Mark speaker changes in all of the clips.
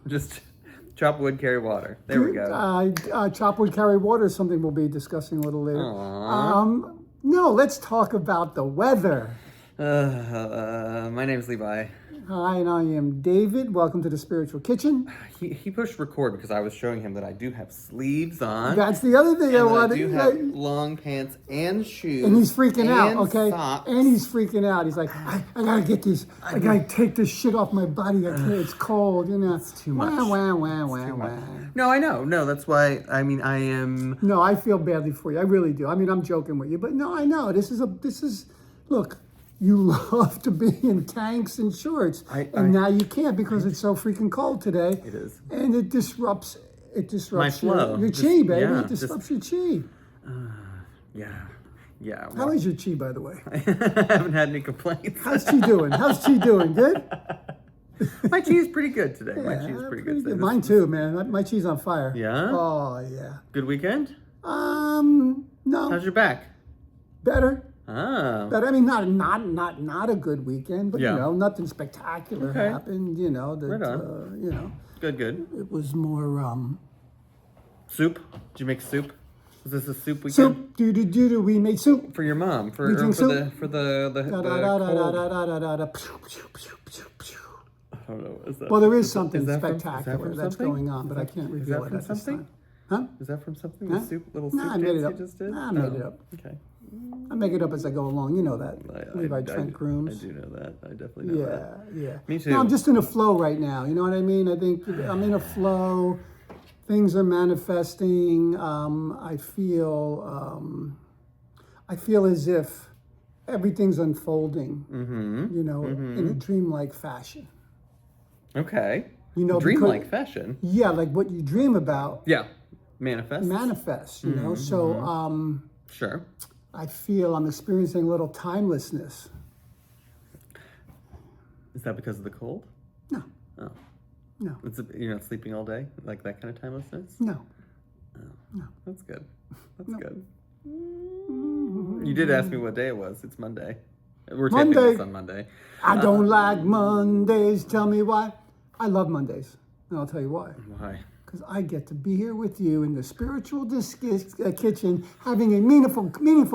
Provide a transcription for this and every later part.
Speaker 1: Just chop wood, carry water. There we go.
Speaker 2: Chop wood, carry water is something we'll be discussing a little later.
Speaker 1: Aww.
Speaker 2: No, let's talk about the weather.
Speaker 1: My name's Levi.
Speaker 2: Hi, and I am David. Welcome to the Spiritual Kitchen.
Speaker 1: He pushed record because I was showing him that I do have sleeves on.
Speaker 2: That's the other thing I
Speaker 1: and
Speaker 2: wanted.
Speaker 1: I do have long pants and shoes.
Speaker 2: And he's freaking out,
Speaker 1: and
Speaker 2: okay?
Speaker 1: Socks.
Speaker 2: And he's freaking out. He's like, I gotta get these. I gotta take this shit off my body. I can't. It's cold, you know.
Speaker 1: It's too much.
Speaker 2: Wah.
Speaker 1: No, I know. No, that's why. I mean, I am.
Speaker 2: No, I feel badly for you. I really do. I mean, I'm joking with you, but no, I know. This is. Look, you love to be in tanks and shorts, and now you can't because it's so freaking cold today.
Speaker 1: It is.
Speaker 2: And it disrupts.
Speaker 1: My flow.
Speaker 2: Your chi, baby.
Speaker 1: Yeah,
Speaker 2: it disrupts your chi.
Speaker 1: Yeah. Well,
Speaker 2: How is your chi, by the way?
Speaker 1: I haven't had any complaints.
Speaker 2: How's chi doing? Good?
Speaker 1: My cheese is pretty good today. My
Speaker 2: Yeah,
Speaker 1: cheese is pretty good today.
Speaker 2: Mine too, man. My cheese on fire.
Speaker 1: Yeah?
Speaker 2: Oh yeah.
Speaker 1: Good weekend?
Speaker 2: No.
Speaker 1: How's your back?
Speaker 2: Better.
Speaker 1: Oh.
Speaker 2: But I mean, not a good weekend, but
Speaker 1: Yeah.
Speaker 2: you know, nothing spectacular
Speaker 1: Okay.
Speaker 2: happened. You know that.
Speaker 1: Right on.
Speaker 2: You know,
Speaker 1: Good.
Speaker 2: it was more
Speaker 1: Soup? Did you make soup? Was this a soup weekend?
Speaker 2: soup. Do. We made soup.
Speaker 1: For your mom. For
Speaker 2: We drink soup.
Speaker 1: the
Speaker 2: Da,
Speaker 1: cold.
Speaker 2: da, da, da, da, da, da, da.
Speaker 1: I don't know. What is that?
Speaker 2: Well, there is something
Speaker 1: that from-
Speaker 2: spectacular that's
Speaker 1: something?
Speaker 2: going on, but I can't
Speaker 1: Is
Speaker 2: reveal
Speaker 1: that
Speaker 2: it
Speaker 1: from
Speaker 2: at this
Speaker 1: something?
Speaker 2: time. Huh?
Speaker 1: Is that from something?
Speaker 2: Huh?
Speaker 1: The soup, little
Speaker 2: Nah,
Speaker 1: soup
Speaker 2: I made
Speaker 1: dance
Speaker 2: it
Speaker 1: you
Speaker 2: up.
Speaker 1: just did?
Speaker 2: Nah, I made it up.
Speaker 1: Okay.
Speaker 2: I make it up as I go along. You know that. Levi Trent Grooms.
Speaker 1: I do know that. I definitely know that.
Speaker 2: Yeah.
Speaker 1: Me too.
Speaker 2: No, I'm just in a flow right now. You know what I mean? I think I'm in a flow. Things are manifesting. I feel as if everything's unfolding. You know, in a dreamlike fashion.
Speaker 1: Okay.
Speaker 2: You know,
Speaker 1: Dreamlike fashion.
Speaker 2: Yeah, like what you dream about
Speaker 1: Yeah. Manifest.
Speaker 2: You know. So
Speaker 1: Sure.
Speaker 2: I feel I'm experiencing a little timelessness.
Speaker 1: Is that because of the cold?
Speaker 2: No.
Speaker 1: Oh.
Speaker 2: No.
Speaker 1: You're not sleeping all day? Like that kind of timelessness?
Speaker 2: No.
Speaker 1: That's good. That's good. You did ask me what day it was. It's Monday. We're taping
Speaker 2: Monday.
Speaker 1: this on Monday.
Speaker 2: I don't like Mondays. Tell me why. I love Mondays. And I'll tell you why.
Speaker 1: Why?
Speaker 2: Because I get to be here with you in the spiritual kitchen having a meaningful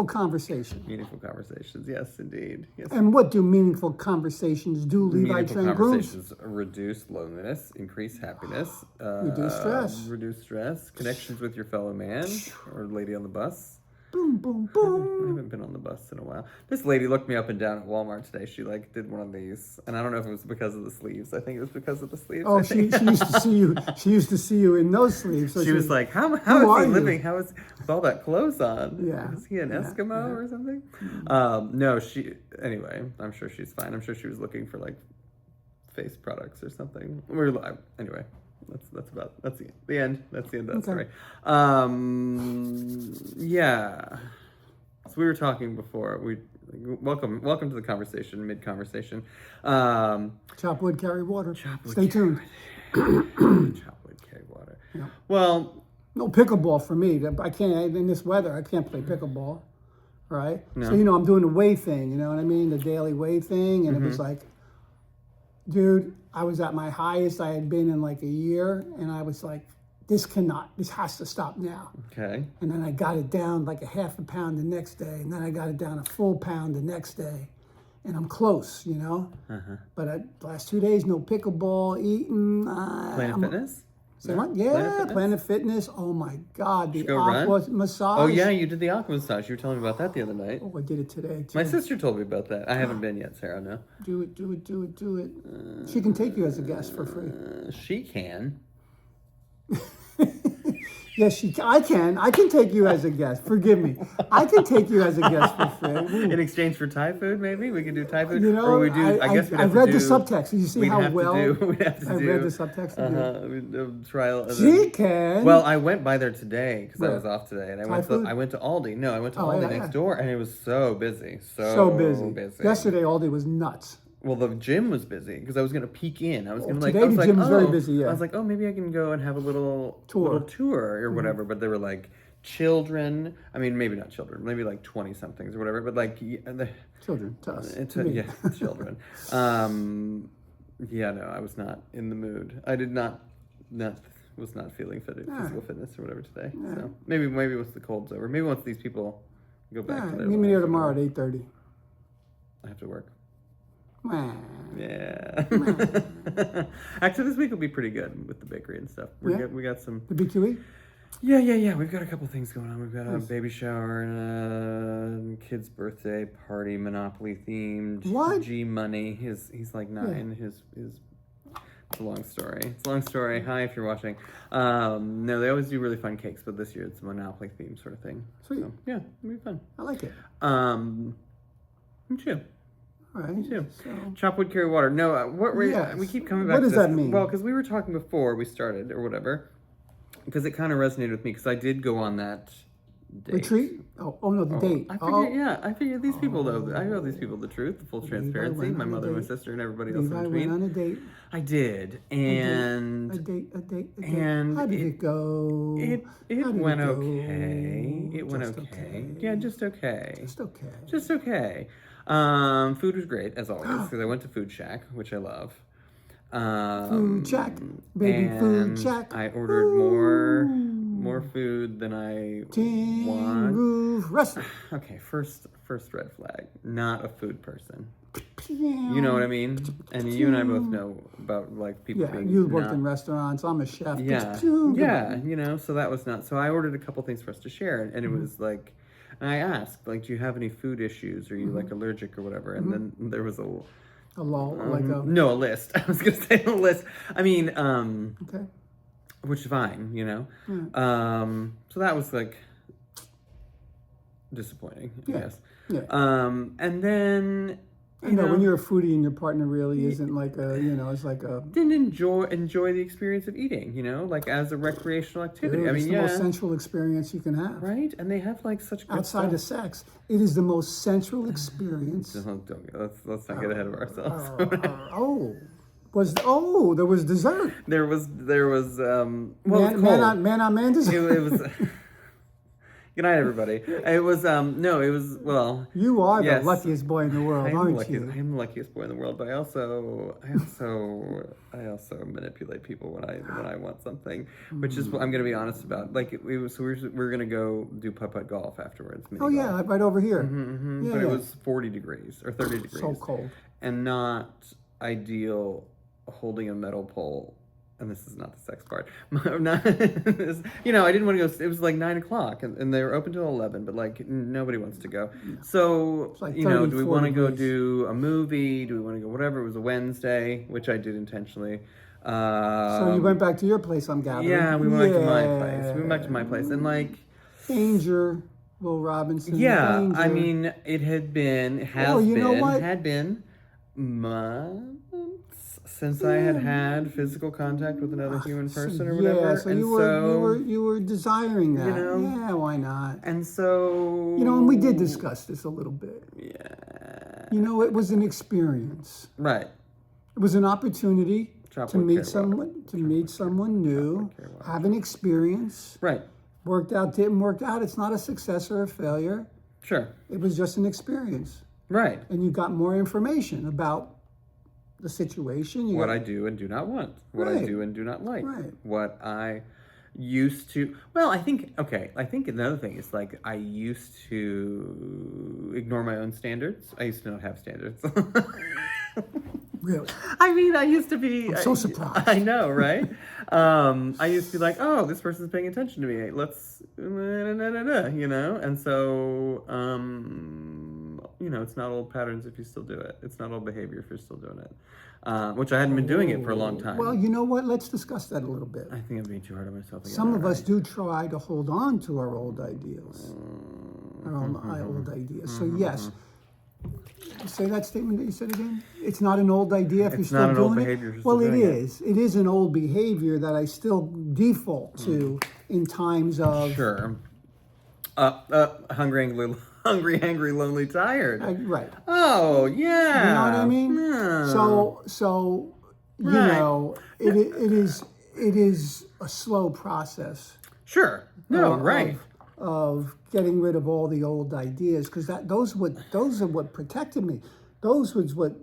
Speaker 2: conversation.
Speaker 1: Meaningful conversations. Yes, indeed. Yes.
Speaker 2: And what do meaningful conversations do, Levi
Speaker 1: Meaningful
Speaker 2: Trent Grooms?
Speaker 1: conversations reduce loneliness, increase happiness,
Speaker 2: Reduce stress.
Speaker 1: reduce stress, connections with your fellow man or lady on the bus.
Speaker 2: Boom, boom,
Speaker 1: I
Speaker 2: boom.
Speaker 1: haven't been on the bus in a while. This lady looked me up and down at Walmart today. She did one of these, and I don't know if it was because of the sleeves. I think it was because of the sleeves.
Speaker 2: Oh,
Speaker 1: I
Speaker 2: she
Speaker 1: think.
Speaker 2: used to see you. She used to see you in those sleeves. So
Speaker 1: She was like, "How
Speaker 2: are
Speaker 1: is he
Speaker 2: you?"
Speaker 1: living? How is with all that clothes on?
Speaker 2: Yeah,
Speaker 1: Is he an Eskimo or something?" No, she. Anyway, I'm sure she's fine. I'm sure she was looking for like face products or something. Anyway. That's the end. That's the end of that story. Yeah. So we were talking before. Welcome to the conversation, mid conversation.
Speaker 2: chop wood, carry water. Stay tuned.
Speaker 1: Chop wood, carry water.
Speaker 2: Yeah.
Speaker 1: Well,
Speaker 2: No pickleball for me. I can't in this weather. I can't play pickleball, right?
Speaker 1: No.
Speaker 2: So I'm doing the weigh thing. You know what I mean? The daily weigh thing, and it was like, dude, I was at my highest I had been in like a year, and I was like, this has to stop now.
Speaker 1: okay.
Speaker 2: And then I got it down like a half a pound the next day, and then I got it down a full pound the next day, and I'm close, you know. But the last 2 days, no pickleball, eating.
Speaker 1: Planet Fitness?
Speaker 2: Say what? Yeah, Planet Fitness. Oh my God, the
Speaker 1: go run?
Speaker 2: aqua massage.
Speaker 1: Oh yeah, you did the aqua massage. You were telling me about that the other night.
Speaker 2: Oh, I did it today too.
Speaker 1: My sister told me about that. I haven't been yet, Sarah. No.
Speaker 2: Do it. She can take you as a guest for free.
Speaker 1: She can.
Speaker 2: Yes, I can. I can take you as a guest. Forgive me. I can take you as a guest for free.
Speaker 1: In exchange for Thai food, maybe we could do Thai food.
Speaker 2: You know,
Speaker 1: or we do. I guess we'd have
Speaker 2: I read
Speaker 1: to
Speaker 2: the
Speaker 1: do,
Speaker 2: subtext. You see how well
Speaker 1: we'd have to
Speaker 2: I
Speaker 1: do.
Speaker 2: read the subtext.
Speaker 1: Trial.
Speaker 2: She can.
Speaker 1: Well, I went by there today because I
Speaker 2: Where?
Speaker 1: was off today, and
Speaker 2: Thai food?
Speaker 1: I went to Aldi. No, I went to
Speaker 2: Oh,
Speaker 1: Aldi
Speaker 2: yeah.
Speaker 1: next door, and it was so busy.
Speaker 2: So busy. Yesterday, Aldi was nuts.
Speaker 1: Well, the gym was busy because I was gonna peek in. I was gonna
Speaker 2: today the gym was very busy, yeah.
Speaker 1: I was like, oh, maybe I can go and have a little
Speaker 2: Tour.
Speaker 1: or whatever. But they were like children. I mean, maybe not children. Maybe like 20 somethings or whatever. But like
Speaker 2: Children, to us.
Speaker 1: yeah, children. Yeah, no, I was not in the mood. I did not. was not feeling fit,
Speaker 2: Yeah.
Speaker 1: physical fitness or whatever today.
Speaker 2: Yeah.
Speaker 1: So maybe once the cold's over, maybe once these people go back
Speaker 2: Yeah,
Speaker 1: to their
Speaker 2: meet me there
Speaker 1: lives or
Speaker 2: tomorrow at
Speaker 1: whatever.
Speaker 2: 8:30.
Speaker 1: I have to work.
Speaker 2: Man.
Speaker 1: Yeah. Actually, this week will be pretty good with the bakery and stuff. We got some.
Speaker 2: The BQE?
Speaker 1: Yeah. We've got a couple things going on. We've got a
Speaker 2: Nice.
Speaker 1: baby shower and a kid's birthday party, Monopoly themed.
Speaker 2: What?
Speaker 1: G Money. He's like 9. It's a long story. It's a long story. Hi, if you're watching. No, they always do really fun cakes, but this year it's a Monopoly themed sort of thing.
Speaker 2: Sweet.
Speaker 1: So, yeah, it'll be fun.
Speaker 2: I like it.
Speaker 1: Me too.
Speaker 2: All right.
Speaker 1: Me too.
Speaker 2: So,
Speaker 1: Chop wood, carry water. No,
Speaker 2: Yes.
Speaker 1: we keep coming back
Speaker 2: What
Speaker 1: to
Speaker 2: does
Speaker 1: this.
Speaker 2: that mean?
Speaker 1: Well, because we were talking before we started or whatever, because it kind of resonated with me because I did go on that date.
Speaker 2: retreat? Oh no, the date.
Speaker 1: I figured these people though. I know these people the truth, the full transparency.
Speaker 2: went
Speaker 1: My
Speaker 2: on a
Speaker 1: mother, my
Speaker 2: date.
Speaker 1: sister, and everybody else in
Speaker 2: Levi went
Speaker 1: between.
Speaker 2: on a date.
Speaker 1: I did, and
Speaker 2: A date.
Speaker 1: and
Speaker 2: How did
Speaker 1: it-
Speaker 2: it go?
Speaker 1: it
Speaker 2: How did
Speaker 1: went
Speaker 2: go?
Speaker 1: okay. It went
Speaker 2: Just
Speaker 1: okay. Yeah, just okay.
Speaker 2: Just okay.
Speaker 1: Just okay. Food was great as always because I went to Food Shack, which I love.
Speaker 2: Food Shack, baby, Food
Speaker 1: and
Speaker 2: Shack.
Speaker 1: I ordered more food than I
Speaker 2: Tin
Speaker 1: want.
Speaker 2: Roof Restaurant.
Speaker 1: Okay, first red flag. Not a food person. You know what I mean? And you and I both know about like people
Speaker 2: Yeah,
Speaker 1: being
Speaker 2: you worked
Speaker 1: not-
Speaker 2: in restaurants. I'm a chef.
Speaker 1: yeah, you know, so that was not. So I ordered a couple things for us to share, and it was like, and I asked, like, do you have any food issues? Are you like allergic or whatever? And then there was
Speaker 2: A lull, like a
Speaker 1: no, a list. I was gonna say a list. I mean,
Speaker 2: okay.
Speaker 1: which is fine, you know. So that was like disappointing, I
Speaker 2: Yeah,
Speaker 1: guess.
Speaker 2: yeah.
Speaker 1: And then
Speaker 2: You know, when you're a foodie and your partner really isn't like a, you know, it's like a.
Speaker 1: didn't enjoy the experience of eating, you know, like as a recreational activity.
Speaker 2: Dude,
Speaker 1: I
Speaker 2: it's
Speaker 1: mean,
Speaker 2: the most
Speaker 1: yeah,
Speaker 2: sensual experience you can have.
Speaker 1: right. And they have like such good
Speaker 2: Outside of
Speaker 1: stuff.
Speaker 2: sex, it is the most sensual experience.
Speaker 1: Let's not get ahead of ourselves.
Speaker 2: There was dessert.
Speaker 1: there was well, it was
Speaker 2: Man
Speaker 1: cold.
Speaker 2: on man dessert.
Speaker 1: It was. Good night, everybody. It was no, it was well.
Speaker 2: You are
Speaker 1: yes.
Speaker 2: the luckiest boy in the world,
Speaker 1: I am
Speaker 2: aren't you?
Speaker 1: I am the luckiest boy in the world, but I also manipulate people when I want something, which is what I'm gonna be honest about. Like we're gonna go do putt-putt golf afterwards.
Speaker 2: Oh yeah, right over here.
Speaker 1: Mm-hmm.
Speaker 2: Yeah,
Speaker 1: But it
Speaker 2: yeah.
Speaker 1: was 40 degrees or 30 degrees.
Speaker 2: So cold.
Speaker 1: And not ideal holding a metal pole. And this is not the sex part. You know, I didn't want to go. It was like 9 o'clock, and they were open till 11. But like nobody wants to go. So
Speaker 2: like
Speaker 1: you know,
Speaker 2: 30,
Speaker 1: do we want to
Speaker 2: 40
Speaker 1: go
Speaker 2: degrees.
Speaker 1: do a movie? Do we want to go whatever? It was a Wednesday, which I did intentionally.
Speaker 2: So you went back to your place, I'm gathering.
Speaker 1: Yeah, we went back to my place. We went back to my place, and like.
Speaker 2: Danger, Will Robinson.
Speaker 1: Yeah,
Speaker 2: danger.
Speaker 1: I mean, it had been months since I had physical contact with another human person or whatever.
Speaker 2: Yeah, so
Speaker 1: and
Speaker 2: you were desiring that.
Speaker 1: know,
Speaker 2: yeah, why not?
Speaker 1: and so
Speaker 2: You know, and we did discuss this a little bit.
Speaker 1: Yeah.
Speaker 2: You know, it was an experience.
Speaker 1: Right.
Speaker 2: It was an opportunity
Speaker 1: Chop
Speaker 2: to
Speaker 1: wood,
Speaker 2: meet
Speaker 1: carry
Speaker 2: someone new,
Speaker 1: carry water.
Speaker 2: have an experience.
Speaker 1: Right.
Speaker 2: Worked out, didn't work out. It's not a success or a failure.
Speaker 1: Sure.
Speaker 2: It was just an experience.
Speaker 1: Right.
Speaker 2: And you got more information about the situation.
Speaker 1: What I do and do not want. What I
Speaker 2: Right.
Speaker 1: do and do not like.
Speaker 2: Right.
Speaker 1: What I used to. Well, I think another thing is like I used to ignore my own standards. I used to not have standards.
Speaker 2: Really?
Speaker 1: I mean, I used to be.
Speaker 2: I'm so surprised.
Speaker 1: I know, right? I used to be like, oh, this person's paying attention to me. Let's, you know? And so, you know, it's not old patterns if you still do it. It's not old behavior if you're still doing it. Which I hadn't been doing it for a long time.
Speaker 2: Well, you know what? Let's discuss that a little bit.
Speaker 1: I think I'm being too hard on myself again.
Speaker 2: Some of us
Speaker 1: already.
Speaker 2: do try to hold on to our old ideals. Our old ideas. So, yes. Say that statement that you said again. It's not an old idea if you're
Speaker 1: It's
Speaker 2: still
Speaker 1: not an
Speaker 2: doing
Speaker 1: old
Speaker 2: it.
Speaker 1: behavior if you're
Speaker 2: Well,
Speaker 1: still
Speaker 2: it
Speaker 1: doing it.
Speaker 2: is. It is an old behavior that I still default to in times of.
Speaker 1: Sure. Hungry, angry, lonely, tired.
Speaker 2: Right.
Speaker 1: Oh, yeah.
Speaker 2: You know what I mean?
Speaker 1: Yeah.
Speaker 2: So you
Speaker 1: Right.
Speaker 2: know, it is a slow process.
Speaker 1: Sure. No,
Speaker 2: of-
Speaker 1: right.
Speaker 2: Of getting rid of all the old ideas, because those are what protected me. Those was what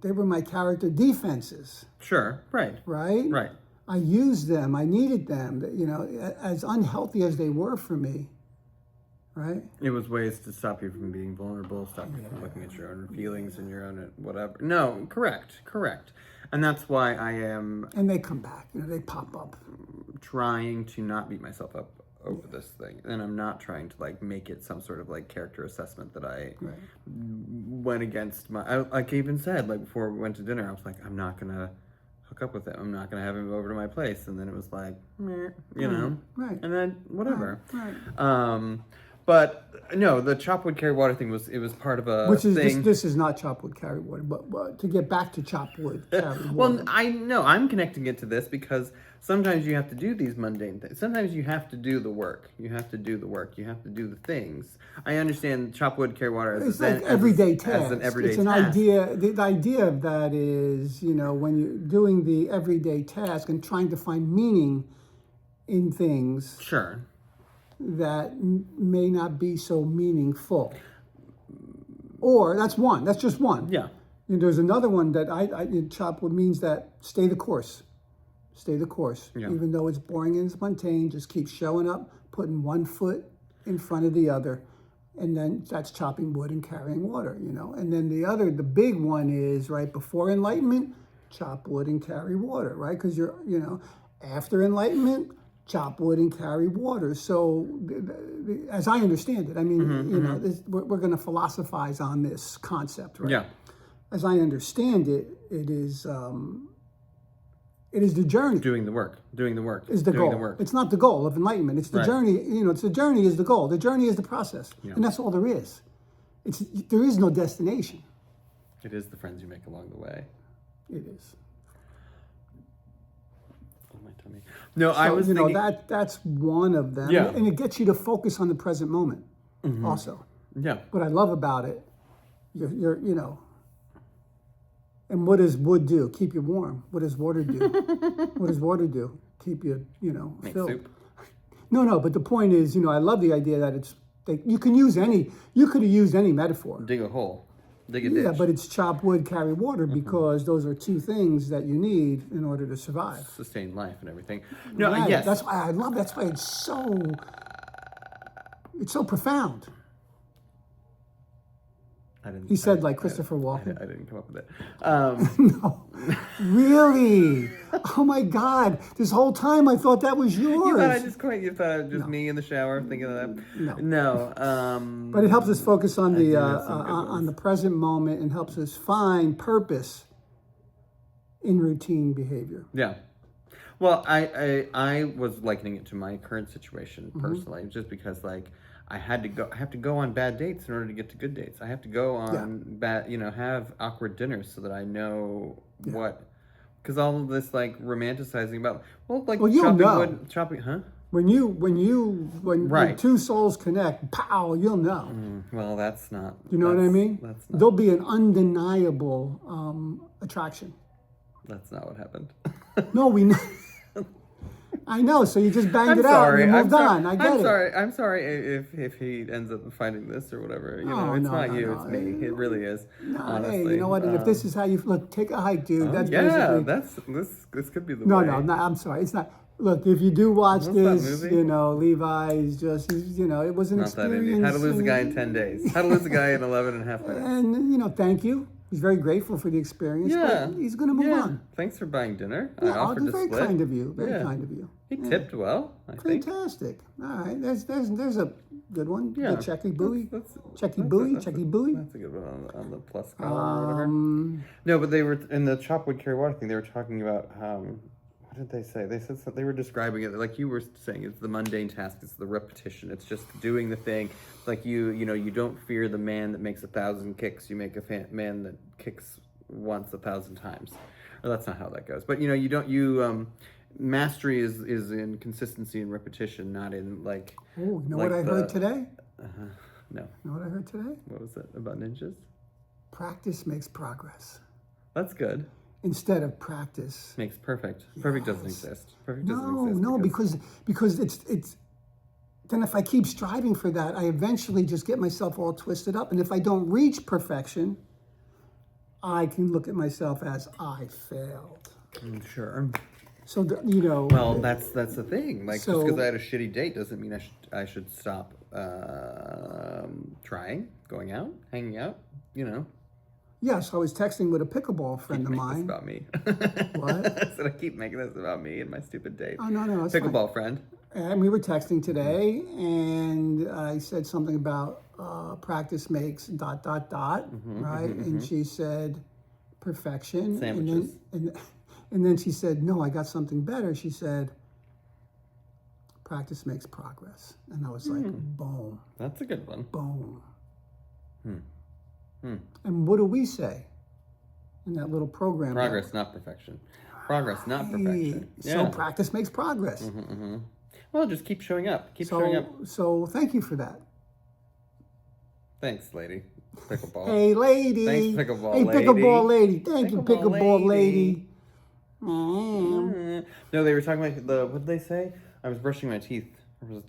Speaker 2: my character defenses,
Speaker 1: Sure. Right.
Speaker 2: right?
Speaker 1: Right.
Speaker 2: I used them. I needed them. You know, as unhealthy as they were for me, right?
Speaker 1: It was ways to stop you from being vulnerable, stop you from looking at your own feelings and your own whatever. No, correct. And that's why I am
Speaker 2: And they come back. You know, they pop up.
Speaker 1: trying to not beat myself up over this thing. And I'm not trying to like make it some sort of like character assessment that I
Speaker 2: Right.
Speaker 1: went against like I even said, like before we went to dinner, I was like, I'm not gonna hook up with him. I'm not gonna have him go over to my place. And then it was like, meh, you know?
Speaker 2: Right.
Speaker 1: And then whatever.
Speaker 2: Right.
Speaker 1: But no, the chop wood carry water thing was part of a
Speaker 2: Which is
Speaker 1: thing.
Speaker 2: this is not chop wood carry water, but to get back to chop wood carry water.
Speaker 1: Well, I know I'm connecting it to this because sometimes you have to do these mundane things. Sometimes you have to do the work. You have to do the things. I understand chop wood, carry water as
Speaker 2: it's
Speaker 1: an
Speaker 2: like everyday
Speaker 1: task.
Speaker 2: task.
Speaker 1: As an everyday
Speaker 2: it's an
Speaker 1: task.
Speaker 2: idea. The idea of that is, you know, when you're doing the everyday task and trying to find meaning in things
Speaker 1: Sure.
Speaker 2: that may not be so meaningful. Or that's one. That's just one.
Speaker 1: Yeah.
Speaker 2: And there's another one that chop wood means that stay the course. Stay the course.
Speaker 1: Yeah.
Speaker 2: Even though it's boring and it's mundane, just keep showing up, putting one foot in front of the other. And then that's chopping wood and carrying water, you know. And then the big one is right before enlightenment, chop wood and carry water, right? Because after enlightenment, chop wood and carry water. So, as I understand it, I mean, we're going to philosophize on this concept, right?
Speaker 1: Yeah.
Speaker 2: As I understand it, it is the journey.
Speaker 1: Doing the work.
Speaker 2: Is the
Speaker 1: doing
Speaker 2: goal.
Speaker 1: The work.
Speaker 2: It's not the goal of enlightenment. It's the
Speaker 1: Right.
Speaker 2: journey. You know, it's the journey is the goal. The journey is the process, and that's all there is. There is no destination.
Speaker 1: It is the friends you make along the way.
Speaker 2: It is.
Speaker 1: Oh, my tummy. No,
Speaker 2: So,
Speaker 1: I was thinking.
Speaker 2: that's one of them,
Speaker 1: Yeah.
Speaker 2: and it gets you to focus on the present moment. Also,
Speaker 1: Yeah.
Speaker 2: what I love about it, you're you know. And what does wood do? Keep you warm. What does water do? What does water do? Keep you,
Speaker 1: Make
Speaker 2: filled.
Speaker 1: soup.
Speaker 2: No, but the point is, I love the idea that you could have used any metaphor.
Speaker 1: Dig a hole. Dig a ditch.
Speaker 2: Yeah, but it's chop wood, carry water, because those are two things that you need in order to survive.
Speaker 1: Sustain life and everything. No,
Speaker 2: Right.
Speaker 1: yes.
Speaker 2: That's why it's so profound. He said like Christopher Walken.
Speaker 1: I didn't come up with it.
Speaker 2: No, really? Oh my God! This whole time I thought that was yours.
Speaker 1: You thought it was just me in the shower thinking of that? No.
Speaker 2: But it helps us focus on
Speaker 1: do have some good
Speaker 2: on the present moment and helps us find purpose in routine behavior.
Speaker 1: Yeah. Well, I was likening it to my current situation
Speaker 2: Mm-hmm.
Speaker 1: personally, just because like I have to go on bad dates in order to get to good dates. I have to go on have awkward dinners so that I know what, because all of this like romanticizing about
Speaker 2: you'll
Speaker 1: chopping
Speaker 2: know.
Speaker 1: wood, huh?
Speaker 2: When
Speaker 1: Right.
Speaker 2: two souls connect, pow, you'll know.
Speaker 1: Well, that's not.
Speaker 2: You know what I mean?
Speaker 1: That's not.
Speaker 2: There'll be an undeniable attraction.
Speaker 1: That's not what happened.
Speaker 2: No, we know. I know. So you just banged
Speaker 1: I'm
Speaker 2: it
Speaker 1: sorry.
Speaker 2: out and you moved
Speaker 1: I'm
Speaker 2: on. I get it.
Speaker 1: sorry. I'm sorry if he ends up finding this or whatever. It's
Speaker 2: no,
Speaker 1: not you.
Speaker 2: no.
Speaker 1: It's me. It really is.
Speaker 2: No,
Speaker 1: honestly.
Speaker 2: hey, you know what? And if this is how you look, take a hike, dude. That's
Speaker 1: yeah,
Speaker 2: basically.
Speaker 1: this could be the
Speaker 2: No,
Speaker 1: way.
Speaker 2: no, I'm sorry. It's not. Look, if you do watch
Speaker 1: What's
Speaker 2: this,
Speaker 1: that movie?
Speaker 2: Levi's just, it was an
Speaker 1: Not that Indian.
Speaker 2: experience.
Speaker 1: How to lose a guy in 10 days. How to lose a guy in 11 and a half minutes.
Speaker 2: And, thank you. He's very grateful for the experience.
Speaker 1: Yeah.
Speaker 2: But he's going to move on.
Speaker 1: Thanks for buying dinner. I
Speaker 2: Yeah,
Speaker 1: offered to
Speaker 2: very
Speaker 1: split.
Speaker 2: kind of you. Very
Speaker 1: Yeah.
Speaker 2: kind of you.
Speaker 1: He tipped well, I think.
Speaker 2: Fantastic. All right. There's a good one.
Speaker 1: Yeah.
Speaker 2: The Checky Buoy.
Speaker 1: That's
Speaker 2: Checky Buoy.
Speaker 1: that's
Speaker 2: Checky Buoy.
Speaker 1: That's a good one on the plus column or whatever.
Speaker 2: Um,
Speaker 1: No, but they were in the chop wood carry water thing. They were talking about what did they say? They said they were describing it like you were saying. It's the mundane task. It's the repetition. It's just doing the thing. Like you don't fear the man that makes 1,000 kicks. You make a man that kicks once 1,000 times. Or that's not how that goes. But you don't. Mastery is in consistency and repetition, not in like.
Speaker 2: oh, you know
Speaker 1: like
Speaker 2: what I heard today?
Speaker 1: No.
Speaker 2: You know what I heard today?
Speaker 1: What was it about ninjas?
Speaker 2: Practice makes progress.
Speaker 1: That's good.
Speaker 2: Instead of practice.
Speaker 1: Makes perfect. Perfect doesn't exist. Perfect doesn't
Speaker 2: No,
Speaker 1: exist.
Speaker 2: no, because it's. Then if I keep striving for that, I eventually just get myself all twisted up, and if I don't reach perfection, I can look at myself as I failed.
Speaker 1: Sure.
Speaker 2: So, you know.
Speaker 1: Well, that's the thing. Like, just
Speaker 2: So-
Speaker 1: because I had a shitty date doesn't mean I should stop trying, going out, hanging out. You know.
Speaker 2: Yes, I was texting with a pickleball friend of
Speaker 1: Make this
Speaker 2: mine.
Speaker 1: about me.
Speaker 2: What?
Speaker 1: I said I keep making this about me and my stupid date.
Speaker 2: Oh, no, it's fine.
Speaker 1: Pickleball friend.
Speaker 2: And we were texting today, and I said something about practice makes ... right? And she said perfection.
Speaker 1: Sandwiches.
Speaker 2: And then she said, no, I got something better. She said, practice makes progress. And I was like, boom,
Speaker 1: That's a good one.
Speaker 2: boom. And what do we say in that little program?
Speaker 1: Progress, not perfection. Progress, not perfection.
Speaker 2: So practice makes progress.
Speaker 1: Well, just keep showing up. Keep
Speaker 2: So,
Speaker 1: showing up.
Speaker 2: so thank you for that.
Speaker 1: Thanks, lady. Pickleball.
Speaker 2: Hey, lady.
Speaker 1: Thanks, pickleball
Speaker 2: hey,
Speaker 1: lady.
Speaker 2: pickleball lady. Thank you,
Speaker 1: Pickleball
Speaker 2: pickleball
Speaker 1: lady.
Speaker 2: lady. Mm.
Speaker 1: No, they were talking about what did they say? I was brushing my teeth, or was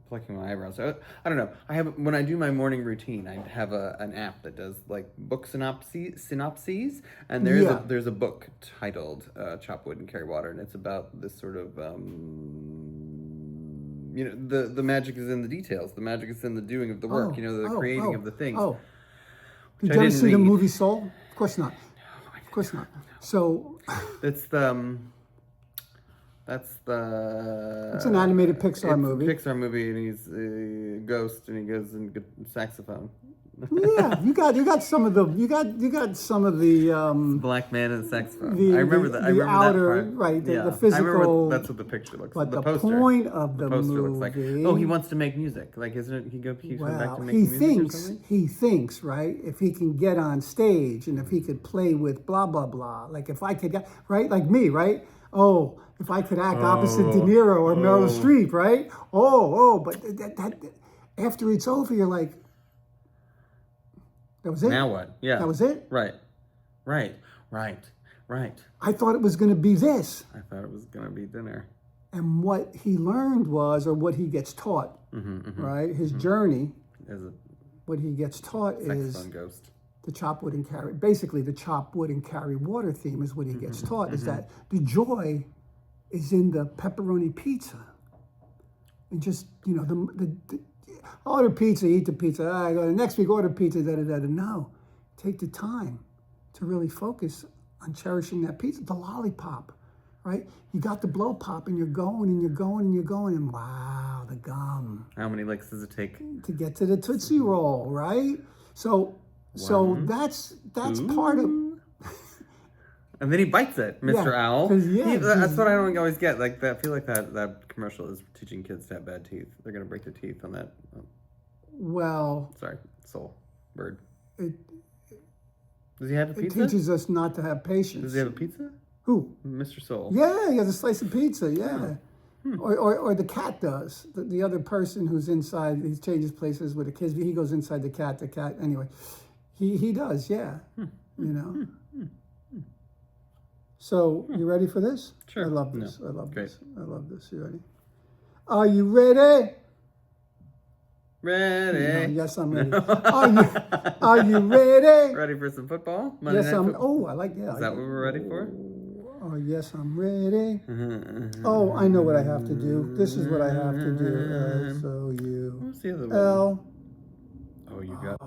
Speaker 1: plucking my eyebrows. I don't know. When I do my morning routine, I have an app that does like book synopses, and there's a book titled "Chop Wood and Carry Water," and it's about this sort of the magic is in the details. The magic is in the doing of the work. The creating of the things.
Speaker 2: Oh, did you ever see the movie Soul? Of course not. Of course not. So
Speaker 1: It's
Speaker 2: it's an animated Pixar movie.
Speaker 1: Pixar movie, and he's a ghost, and he goes and gets saxophone.
Speaker 2: Yeah, you got some of the
Speaker 1: Black man and saxophone.
Speaker 2: the-
Speaker 1: I remember that. I
Speaker 2: the
Speaker 1: remember
Speaker 2: outer-
Speaker 1: that part.
Speaker 2: right, the
Speaker 1: I remember
Speaker 2: physical-
Speaker 1: that's what the picture looks like.
Speaker 2: but the
Speaker 1: poster.
Speaker 2: point of the
Speaker 1: poster looks like.
Speaker 2: movie-
Speaker 1: Oh, he wants to make music. Like, isn't it? He keeps going back to
Speaker 2: Well,
Speaker 1: making music or something.
Speaker 2: he thinks, right? If he can get on stage and if he could play with blah blah blah, like if I could get right, like me, right? Oh, if I could act opposite De Niro or Meryl Streep, right? But that after it's over, you're like, that was it.
Speaker 1: Now what? Yeah.
Speaker 2: That was it.
Speaker 1: Right.
Speaker 2: I thought it was going to be this,
Speaker 1: I thought it was gonna be dinner.
Speaker 2: and what he learned was, or what he gets taught, right? His journey,
Speaker 1: As a
Speaker 2: what he gets taught is
Speaker 1: saxophone ghost.
Speaker 2: the chop wood and carry, basically the chop wood and carry water theme is what he gets taught, is that the joy is in the pepperoni pizza. And just, the order pizza, eat the pizza, I go, next week order pizza, da-da-da-da. No, take the time to really focus on cherishing that pizza, the lollipop, right? You got the blow pop and you're going and you're going and you're going and wow, the gum.
Speaker 1: How many licks does it take?
Speaker 2: To get to the Tootsie Roll, right? So that's part of.
Speaker 1: And then he bites it, Mr.
Speaker 2: Yeah,
Speaker 1: Owl.
Speaker 2: 'cause, yeah,
Speaker 1: That's what I don't always get. Like, I feel like that commercial is teaching kids to have bad teeth. They're gonna break their teeth on that. Oh,
Speaker 2: Well,
Speaker 1: sorry, soul bird.
Speaker 2: it
Speaker 1: Does he have a
Speaker 2: it
Speaker 1: pizza?
Speaker 2: teaches us not to have patience.
Speaker 1: Does he have a pizza?
Speaker 2: Who?
Speaker 1: Mr. Soul.
Speaker 2: Yeah, he has a slice of pizza. Yeah. Or the cat does. The other person who's inside, he changes places with the kids. He goes inside the cat. The cat, anyway, he does. Yeah, So you ready for this?
Speaker 1: Sure.
Speaker 2: I love this.
Speaker 1: No.
Speaker 2: I love
Speaker 1: Great.
Speaker 2: this. I love this. You ready? Are you ready?
Speaker 1: Ready.
Speaker 2: Yes, I'm ready. Are you ready?
Speaker 1: Ready for some football? Monday
Speaker 2: Yes,
Speaker 1: Night
Speaker 2: I'm.
Speaker 1: Football?
Speaker 2: Oh, I like that.
Speaker 1: Is that what we're ready for?
Speaker 2: Oh, yes, I'm ready. Oh, I know what I have to do. This is what I have to do. So you.
Speaker 1: What's the other one?
Speaker 2: L.
Speaker 1: Oh, you got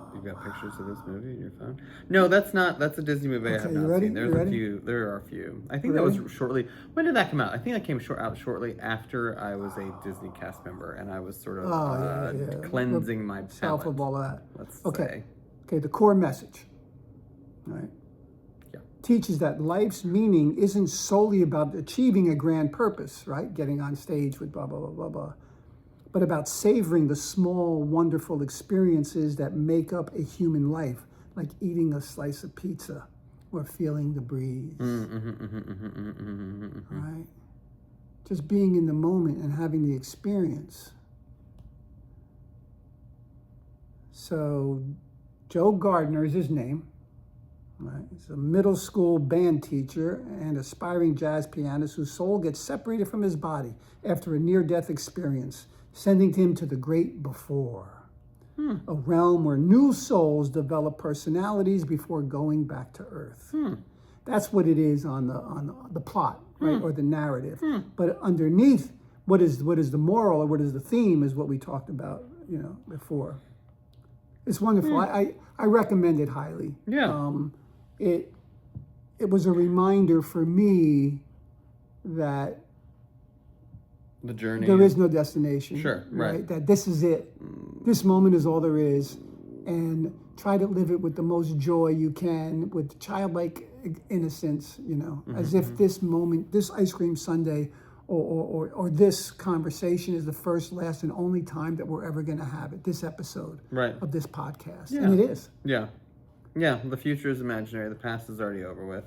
Speaker 1: pictures of this movie in your phone? No, that's not. That's a Disney movie I have
Speaker 2: you
Speaker 1: not
Speaker 2: ready?
Speaker 1: seen. There's
Speaker 2: You
Speaker 1: a
Speaker 2: ready?
Speaker 1: few. There are a few. I think
Speaker 2: You
Speaker 1: that was
Speaker 2: ready?
Speaker 1: shortly. When did that come out? I think that came out shortly after I was a Disney cast member, and I was sort of
Speaker 2: yeah.
Speaker 1: cleansing my
Speaker 2: South
Speaker 1: palate.
Speaker 2: of all that.
Speaker 1: Let's
Speaker 2: Okay.
Speaker 1: say.
Speaker 2: Okay, the core message, right?
Speaker 1: Yeah.
Speaker 2: Teaches that life's meaning isn't solely about achieving a grand purpose, right? Getting on stage with blah, blah, blah, blah, blah. But about savoring the small, wonderful experiences that make up a human life, like eating a slice of pizza or feeling the breeze, right? Just being in the moment and having the experience. So Joe Gardner is his name. Right? He's a middle school band teacher and aspiring jazz pianist whose soul gets separated from his body after a near-death experience, sending him to the great before. a realm where new souls develop personalities before going back to Earth. That's what it is on the plot, right, or the narrative. But underneath, what is the moral or what is the theme is what we talked about, before. It's wonderful. I recommend it highly.
Speaker 1: Yeah.
Speaker 2: It was a reminder for me that
Speaker 1: The journey.
Speaker 2: there is no destination.
Speaker 1: Sure, right.
Speaker 2: That this is it. This moment is all there is. And try to live it with the most joy you can, with childlike innocence, as if this moment, this ice cream sundae, or this conversation is the first, last, and only time that we're ever going to have it, this episode of this podcast.
Speaker 1: Yeah.
Speaker 2: And it is.
Speaker 1: Yeah. Yeah, the future is imaginary. The past is already over with.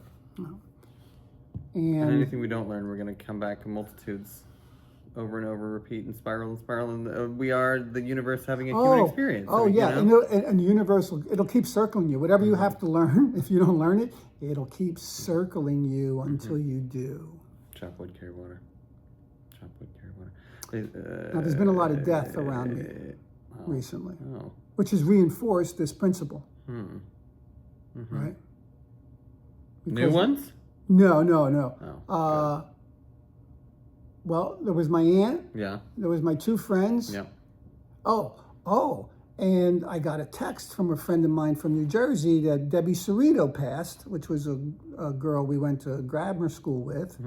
Speaker 1: And anything we don't learn, we're going to come back in multitudes over and over, repeat, and spiral and spiral. And we are the universe having a human experience.
Speaker 2: Oh, yeah. And the universe, it'll keep circling you. Whatever you have to learn, if you don't learn it, it'll keep circling you until you do.
Speaker 1: Chop wood, carry water. Chop wood, carry water.
Speaker 2: Now, there's been a lot of death around me recently, which has reinforced this principle. Right?
Speaker 1: New ones?
Speaker 2: No.
Speaker 1: Oh,
Speaker 2: well, there was my aunt.
Speaker 1: yeah.
Speaker 2: There was my two friends.
Speaker 1: Yeah.
Speaker 2: And I got a text from a friend of mine from New Jersey that Debbie Cerrito passed, which was a girl we went to grammar school with.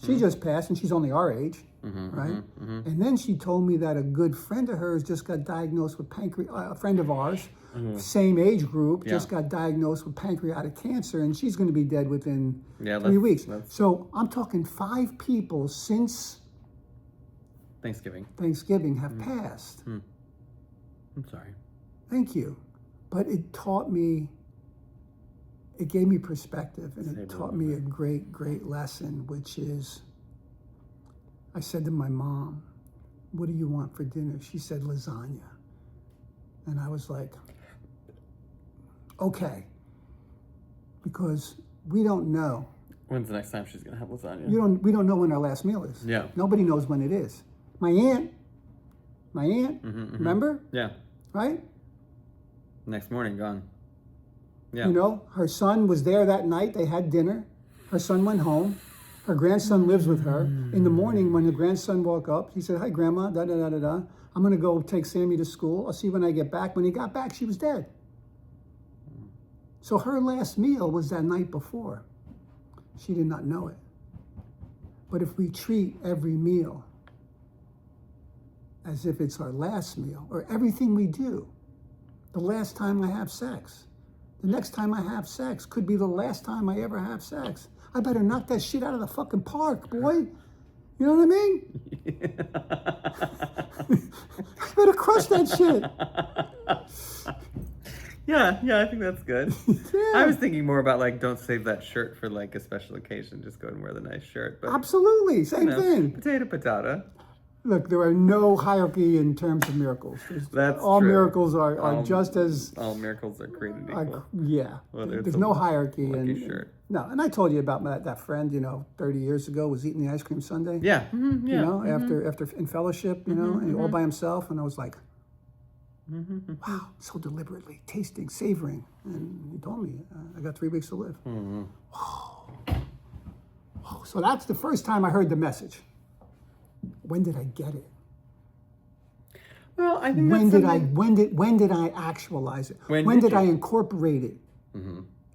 Speaker 2: She just passed, and she's only our age, right? And then she told me that a good friend of hers just got diagnosed with a friend of ours, same age group, just got diagnosed with pancreatic cancer, and she's going to be dead within 3 weeks. So I'm talking 5 people since Thanksgiving have passed.
Speaker 1: I'm sorry.
Speaker 2: Thank you. But it taught me, it gave me perspective, and it taught me a great, great lesson, which is, I said to my mom, "What do you want for dinner?" She said, "Lasagna." And I was like, okay, because we don't know.
Speaker 1: When's the next time she's gonna have lasagna?
Speaker 2: We don't know when our last meal is.
Speaker 1: Yeah.
Speaker 2: Nobody knows when it is. My aunt, remember?
Speaker 1: Yeah.
Speaker 2: Right?
Speaker 1: Next morning, gone. Yeah.
Speaker 2: Her son was there that night. They had dinner. Her son went home. Her grandson lives with her. In the morning, when the grandson woke up, he said, "Hi, Grandma, da-da-da-da-da. I'm going to go take Sammy to school. I'll see you when I get back." When he got back, she was dead. So her last meal was that night before. She did not know it. But if we treat every meal as if it's our last meal, or everything we do, the last time I have sex, the next time I have sex could be the last time I ever have sex. I better knock that shit out of the fucking park, boy. You know what I mean? I better crush that shit.
Speaker 1: Yeah, I think that's good. I was thinking more about don't save that shirt for a special occasion. Just go and wear the nice shirt. But
Speaker 2: absolutely, same thing.
Speaker 1: Potato.
Speaker 2: Look, there are no hierarchy in terms of miracles.
Speaker 1: That's
Speaker 2: all
Speaker 1: true.
Speaker 2: Miracles are just as
Speaker 1: all miracles are created equal.
Speaker 2: Yeah, there's no hierarchy. No, and I told you about that friend. 30 years ago was eating the ice cream sundae.
Speaker 1: Yeah,
Speaker 2: after in fellowship, and all by himself, and I was like, wow, so deliberately tasting, savoring, and he told me I got 3 weeks to live. Whoa. So that's the first time I heard the message. When did I get it?
Speaker 1: Well, I think
Speaker 2: when did I actualize it? When did I incorporate it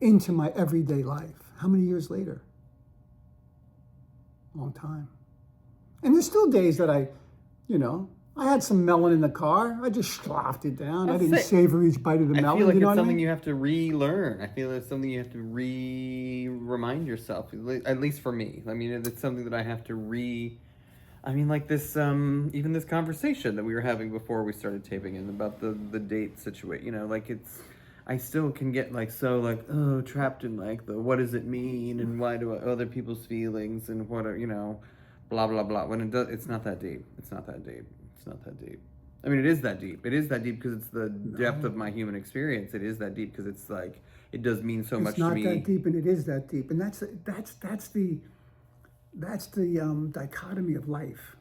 Speaker 2: into my everyday life? How many years later? Long time. And there's still days that I had some melon in the car. I just sloughed it down. I didn't savor each bite of the melon.
Speaker 1: I feel like it's something you have to relearn. I feel it's something you have to remind yourself. At least for me. I mean, it's something that I have to this, even this conversation that we were having before we started taping in about the date situation, I still can get trapped in the what does it mean and why do other people's feelings and what are, blah, blah, blah. When it's not that deep. It's not that deep. It's not that deep. I mean, it is that deep. It is that deep because it's the depth of my human experience. It is that deep because it's it does mean so much to me.
Speaker 2: It's not that deep and it is that deep. And that's the dichotomy of life.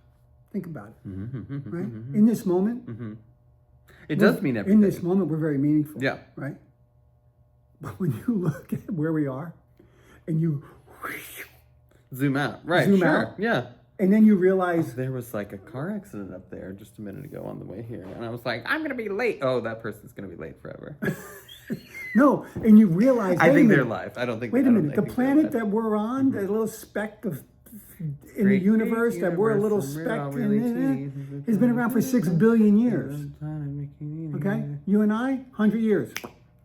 Speaker 2: Think about it, right? In this moment,
Speaker 1: It does mean everything.
Speaker 2: In this moment, we're very meaningful.
Speaker 1: Yeah.
Speaker 2: Right? But when you look at where we are and you
Speaker 1: Zoom out. Right,
Speaker 2: Zoom
Speaker 1: sure.
Speaker 2: out.
Speaker 1: Yeah.
Speaker 2: and then you realize,
Speaker 1: There was like a car accident up there just a minute ago on the way here. And I was like, I'm going to be late. Oh, that person's going to be late forever.
Speaker 2: no, and you realize,
Speaker 1: I
Speaker 2: wait a
Speaker 1: think they're
Speaker 2: minute,
Speaker 1: live. I don't think
Speaker 2: wait
Speaker 1: I
Speaker 2: a
Speaker 1: don't
Speaker 2: minute, the
Speaker 1: think they're live.
Speaker 2: planet that we're on, that little speck of in the
Speaker 1: Great
Speaker 2: universe,
Speaker 1: big
Speaker 2: that we're a little
Speaker 1: universe, and we're
Speaker 2: speck
Speaker 1: all
Speaker 2: in
Speaker 1: really
Speaker 2: it,
Speaker 1: teeny.
Speaker 2: has been around for 6 billion years. Okay? You and I, 100 years.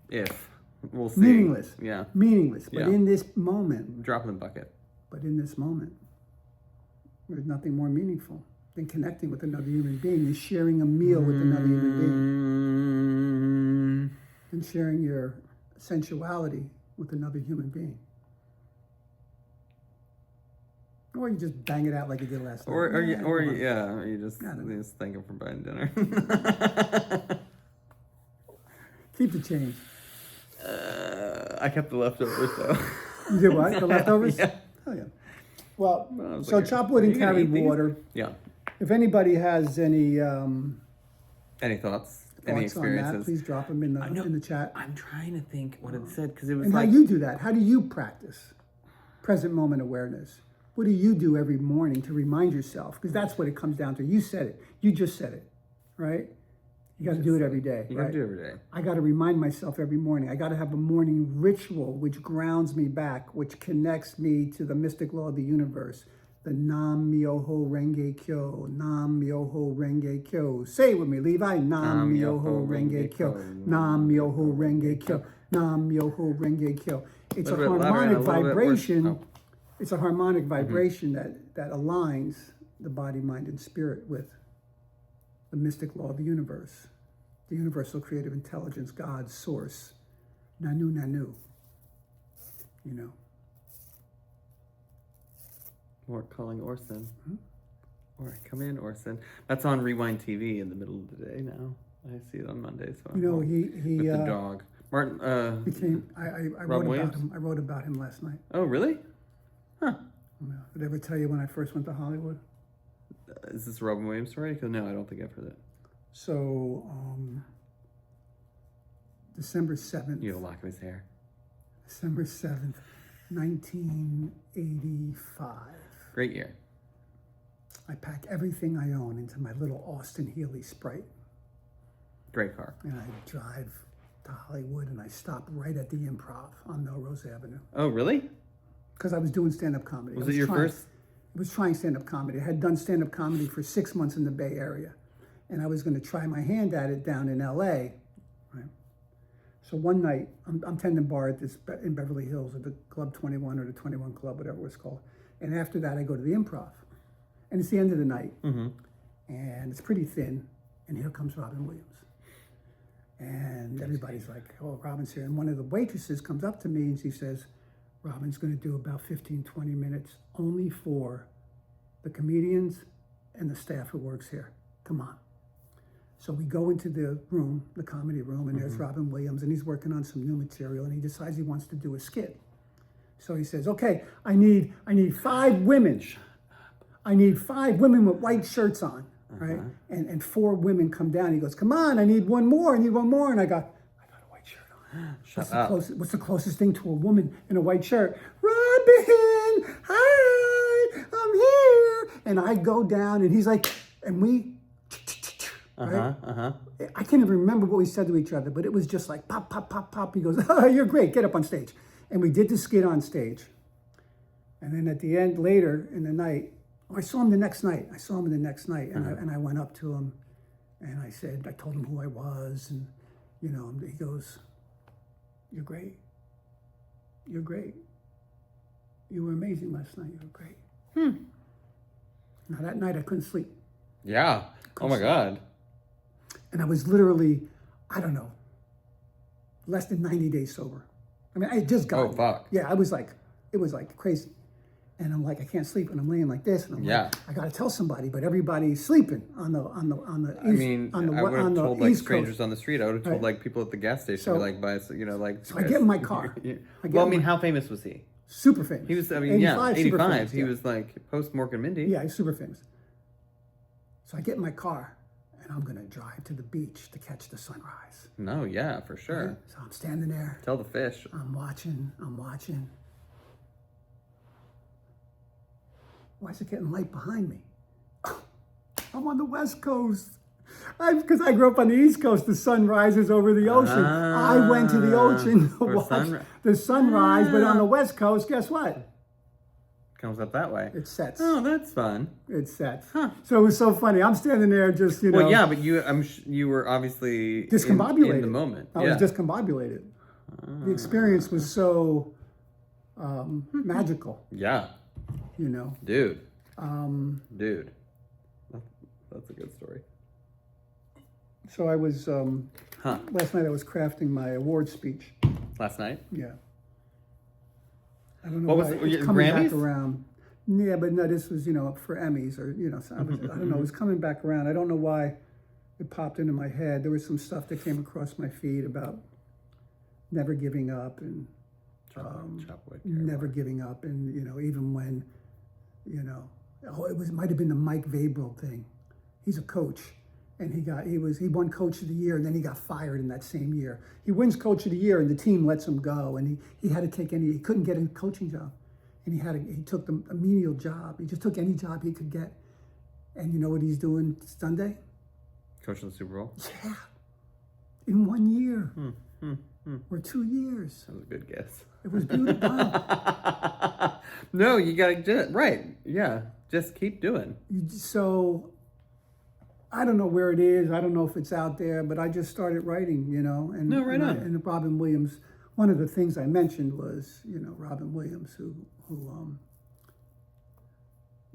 Speaker 1: If. We'll see.
Speaker 2: Meaningless.
Speaker 1: Yeah.
Speaker 2: Meaningless. But
Speaker 1: Yeah.
Speaker 2: in this moment,
Speaker 1: Drop in the bucket.
Speaker 2: there's nothing more meaningful than connecting with another human being and sharing a meal with another human being and sharing your sensuality with another human being. Or you just bang it out like you did last night.
Speaker 1: Or
Speaker 2: Yeah, come on.
Speaker 1: you just thank him for buying dinner.
Speaker 2: Keep the change.
Speaker 1: I kept the leftovers though.
Speaker 2: You did what? The leftovers?
Speaker 1: Yeah.
Speaker 2: Oh, yeah. Well,
Speaker 1: I was
Speaker 2: so
Speaker 1: like,
Speaker 2: chop wood
Speaker 1: are
Speaker 2: and
Speaker 1: you gonna
Speaker 2: carry
Speaker 1: eat these?
Speaker 2: water.
Speaker 1: Yeah.
Speaker 2: If anybody has any
Speaker 1: Any thoughts?
Speaker 2: thoughts
Speaker 1: Any
Speaker 2: on that,
Speaker 1: experiences?
Speaker 2: please drop them in the chat.
Speaker 1: I'm trying to think what it said because it was
Speaker 2: And
Speaker 1: like
Speaker 2: how you do that? How do you practice present moment awareness? What do you do every morning to remind yourself? Because that's what it comes down to. You said it. You just said it, right? You got to do it every day.
Speaker 1: you
Speaker 2: right?
Speaker 1: gotta do it every day.
Speaker 2: I got to remind myself every morning. I got to have a morning ritual which grounds me back, which connects me to the mystic law of the universe. The Nam Myoho Renge Kyo, Nam Myoho Renge Kyo. Say it with me, Levi. Nam Myoho Renge Kyo, Nam Myoho Renge Kyo, Nam Myoho Renge Kyo. It's a
Speaker 1: Little bit louder
Speaker 2: harmonic
Speaker 1: and a little bit worse.
Speaker 2: vibration.
Speaker 1: Oh.
Speaker 2: It's a harmonic vibration that aligns the body, mind, and spirit with the mystic law of the universe, the universal creative intelligence, God, source, Nanu Nanu. You know.
Speaker 1: Or calling Orson. Or come in, Orson. That's on Rewind TV in the middle of the day now. I see it on Mondays. So
Speaker 2: You know, he
Speaker 1: with the dog. Martin.
Speaker 2: became. I wrote about him. I wrote about him last night.
Speaker 1: Oh, really? Huh.
Speaker 2: Did I ever tell you when I first went to Hollywood?
Speaker 1: Is this a Robin Williams story? Because no, I don't think I've heard it.
Speaker 2: So, December 7th.
Speaker 1: You had a lock of his hair.
Speaker 2: December 7th, 1985.
Speaker 1: Great year.
Speaker 2: I pack everything I own into my little Austin Healey Sprite.
Speaker 1: Great car.
Speaker 2: And I drive to Hollywood and I stop right at the Improv on Melrose Avenue.
Speaker 1: Oh, really?
Speaker 2: Because I was doing stand-up comedy.
Speaker 1: Was it your first?
Speaker 2: I was trying stand-up comedy. I had done stand-up comedy for 6 months in the Bay Area. And I was going to try my hand at it down in LA. Right? So one night, I'm tending bar at this in Beverly Hills at the Club 21 or the 21 Club, whatever it was called. And after that, I go to the Improv. And it's the end of the night.
Speaker 1: Mm-hmm.
Speaker 2: And it's pretty thin. And here comes Robin Williams. And everybody's like, oh, Robin's here. And one of the waitresses comes up to me and she says, Robin's going to do about 15, 20 minutes only for the comedians and the staff who works here. Come on. So we go into the room, the comedy room, and there's Robin Williams, and he's working on some new material, and he decides he wants to do a skit. So he says, okay, I need 5 women. I need 5 women with white shirts on, right? And 4 women come down. He goes, come on, I need one more. And I got a white shirt on. What's the closest thing to a woman in a white shirt? Robin, hi, I'm here. And I go down, and he's like, and we, right? I can't even remember what we said to each other, but it was just like pop, pop, pop, pop. He goes, oh, you're great, get up on stage. And we did the skit on stage. And then at the end, later in the night, I saw him the next night. And I went up to him, and I told him who I was, and he goes, you're great. You're great. You were amazing last night. You were great. Now that night I couldn't sleep.
Speaker 1: Yeah. Oh my God.
Speaker 2: And I was literally, I don't know, less than 90 days sober. I mean, I had just got.
Speaker 1: Oh, fuck.
Speaker 2: Yeah, it was like crazy. And I'm like, I can't sleep, and I'm laying like this, and I'm like, I got to tell somebody, but everybody's sleeping on the
Speaker 1: I
Speaker 2: east,
Speaker 1: would have told like
Speaker 2: East
Speaker 1: strangers
Speaker 2: Coast.
Speaker 1: on the street. I would have told like people at the gas station,
Speaker 2: So-
Speaker 1: like buy, like.
Speaker 2: So I get in my car.
Speaker 1: Well, I mean, how famous was he?
Speaker 2: Super famous.
Speaker 1: He was. I mean,
Speaker 2: 85, super
Speaker 1: 85.
Speaker 2: famous,
Speaker 1: He
Speaker 2: yeah.
Speaker 1: was like post Mork and Mindy.
Speaker 2: Yeah, he's super famous. So I get in my car, and I'm going to drive to the beach to catch the sunrise.
Speaker 1: No, yeah, for sure.
Speaker 2: Right? So I'm standing there.
Speaker 1: Tell the fish.
Speaker 2: I'm watching. Why is it getting light behind me? I'm on the West Coast. Because I grew up on the East Coast, the sun rises over the ocean. I went to the ocean to watch the sunrise, but on the West Coast, guess what?
Speaker 1: Comes up that way.
Speaker 2: It sets.
Speaker 1: Oh, that's fun.
Speaker 2: It sets.
Speaker 1: Huh.
Speaker 2: So it was so funny. I'm standing there just,
Speaker 1: Well, yeah, but you were obviously
Speaker 2: discombobulated.
Speaker 1: in the moment.
Speaker 2: I was discombobulated. The experience was so magical,
Speaker 1: Yeah. Dude. Dude. That's a good story.
Speaker 2: So I was, last night I was crafting my award speech.
Speaker 1: Last night?
Speaker 2: Yeah. I don't know
Speaker 1: What
Speaker 2: why
Speaker 1: was it?
Speaker 2: it's coming
Speaker 1: Grammys?
Speaker 2: back around. Yeah, but no, this was, for Emmys or, so I don't know, it was coming back around. I don't know why it popped into my head. There was some stuff that came across my feed about never giving up and never giving up. And, even when, it might have been the Mike Vrabel thing. He's a coach. And he won Coach of the Year, and then he got fired in that same year. He wins Coach of the Year, and the team lets him go, and he had to take he couldn't get a coaching job, and he took a menial job. He just took any job he could get, and you know what he's doing Sunday?
Speaker 1: Coaching the Super Bowl?
Speaker 2: Yeah, in 1 year or 2 years.
Speaker 1: That was a good guess.
Speaker 2: It was beautiful.
Speaker 1: No, you gotta do it right. Yeah, just keep doing.
Speaker 2: So. I don't know where it is. I don't know if it's out there, but I just started writing, And,
Speaker 1: No, right on.
Speaker 2: And Robin Williams, one of the things I mentioned was, Robin Williams, who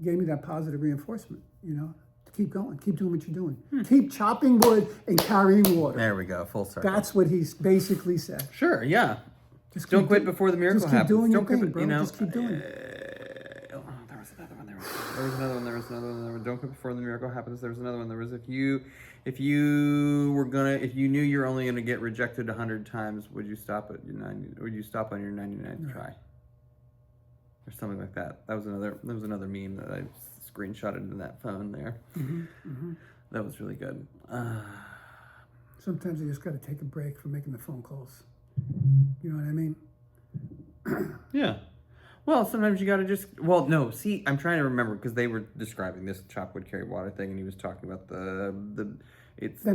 Speaker 2: gave me that positive reinforcement, to keep going, keep doing what you're doing. Keep chopping wood and carrying water.
Speaker 1: There we go, full circle.
Speaker 2: That's what he's basically said.
Speaker 1: Sure, yeah.
Speaker 2: Just
Speaker 1: Don't quit before the miracle
Speaker 2: just keep
Speaker 1: happens.
Speaker 2: doing your
Speaker 1: Don't quit,
Speaker 2: thing, bro.
Speaker 1: you know.
Speaker 2: Just keep doing it.
Speaker 1: There was another one. Don't quit before the miracle happens. There was another one. There was if you knew you're only gonna get rejected 100 times, would you stop at your 90? Would you stop on your 99th try? Or something like that. There was another meme that I screenshotted in that phone there. That was really good.
Speaker 2: Sometimes you just got to take a break from making the phone calls. You know what I mean?
Speaker 1: Yeah. Well, sometimes you got to no, see, I'm trying to remember because they were describing this chop wood carry water thing, and he was talking about
Speaker 2: Then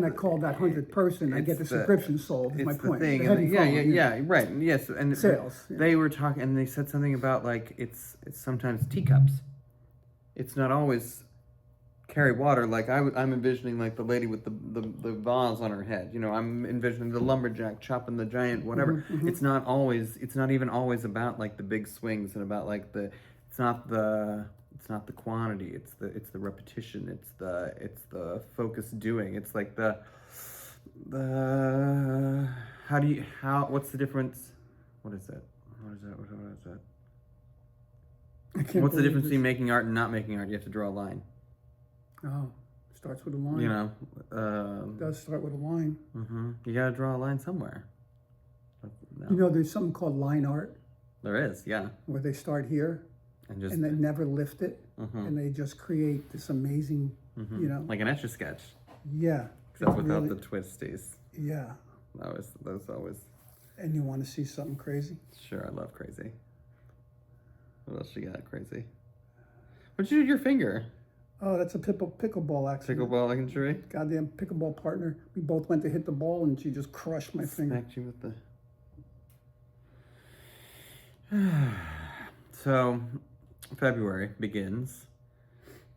Speaker 2: I called that 100th person. I get the subscription sold. Is my point.
Speaker 1: Thing. Yeah, right. And yes, and
Speaker 2: sales. Yeah.
Speaker 1: They were talking, and they said something about like it's sometimes teacups. It's not always carry water. Like I'm envisioning like the lady with the vase on her head. I'm envisioning the lumberjack chopping the giant whatever. It's not even always about like the big swings and about like it's not the quantity. It's the repetition. It's the focused doing. It's like what's the difference? What is that? What's the difference between making art and not making art? You have to draw a line.
Speaker 2: Oh, starts with a line. It does start with a line.
Speaker 1: You got to draw a line somewhere.
Speaker 2: No. There's something called line art.
Speaker 1: There is, yeah.
Speaker 2: Where they start here and they never lift it, and they just create this amazing,
Speaker 1: like an Etch-a-Sketch.
Speaker 2: Yeah.
Speaker 1: Except without the twisties.
Speaker 2: Yeah.
Speaker 1: That was always.
Speaker 2: And you want to see something crazy?
Speaker 1: Sure, I love crazy. What else you got crazy? What'd you do to your finger?
Speaker 2: Oh, that's a pickleball accident.
Speaker 1: Pickleball injury?
Speaker 2: Goddamn pickleball partner. We both went to hit the ball and she just crushed my finger.
Speaker 1: Smacked you with the... So, February begins.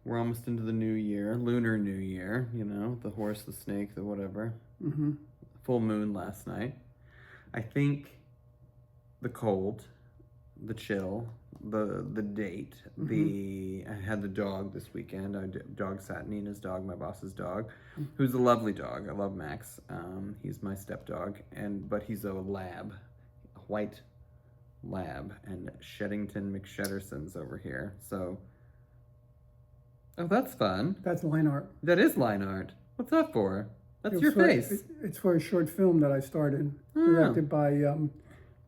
Speaker 1: We're almost into the new year, Lunar New Year, the horse, the snake, the whatever. Full moon last night. I think the cold, the chill, the date, I had the dog this weekend. Dog sat Nina's dog, my boss's dog, who's a lovely dog. I love Max. He's my stepdog, but he's a lab, a white lab, and Sheddington McShedderson's over here. So, oh, that's fun.
Speaker 2: That's line art.
Speaker 1: That is line art. What's that for? That's your face.
Speaker 2: It's for a short film that I started, directed by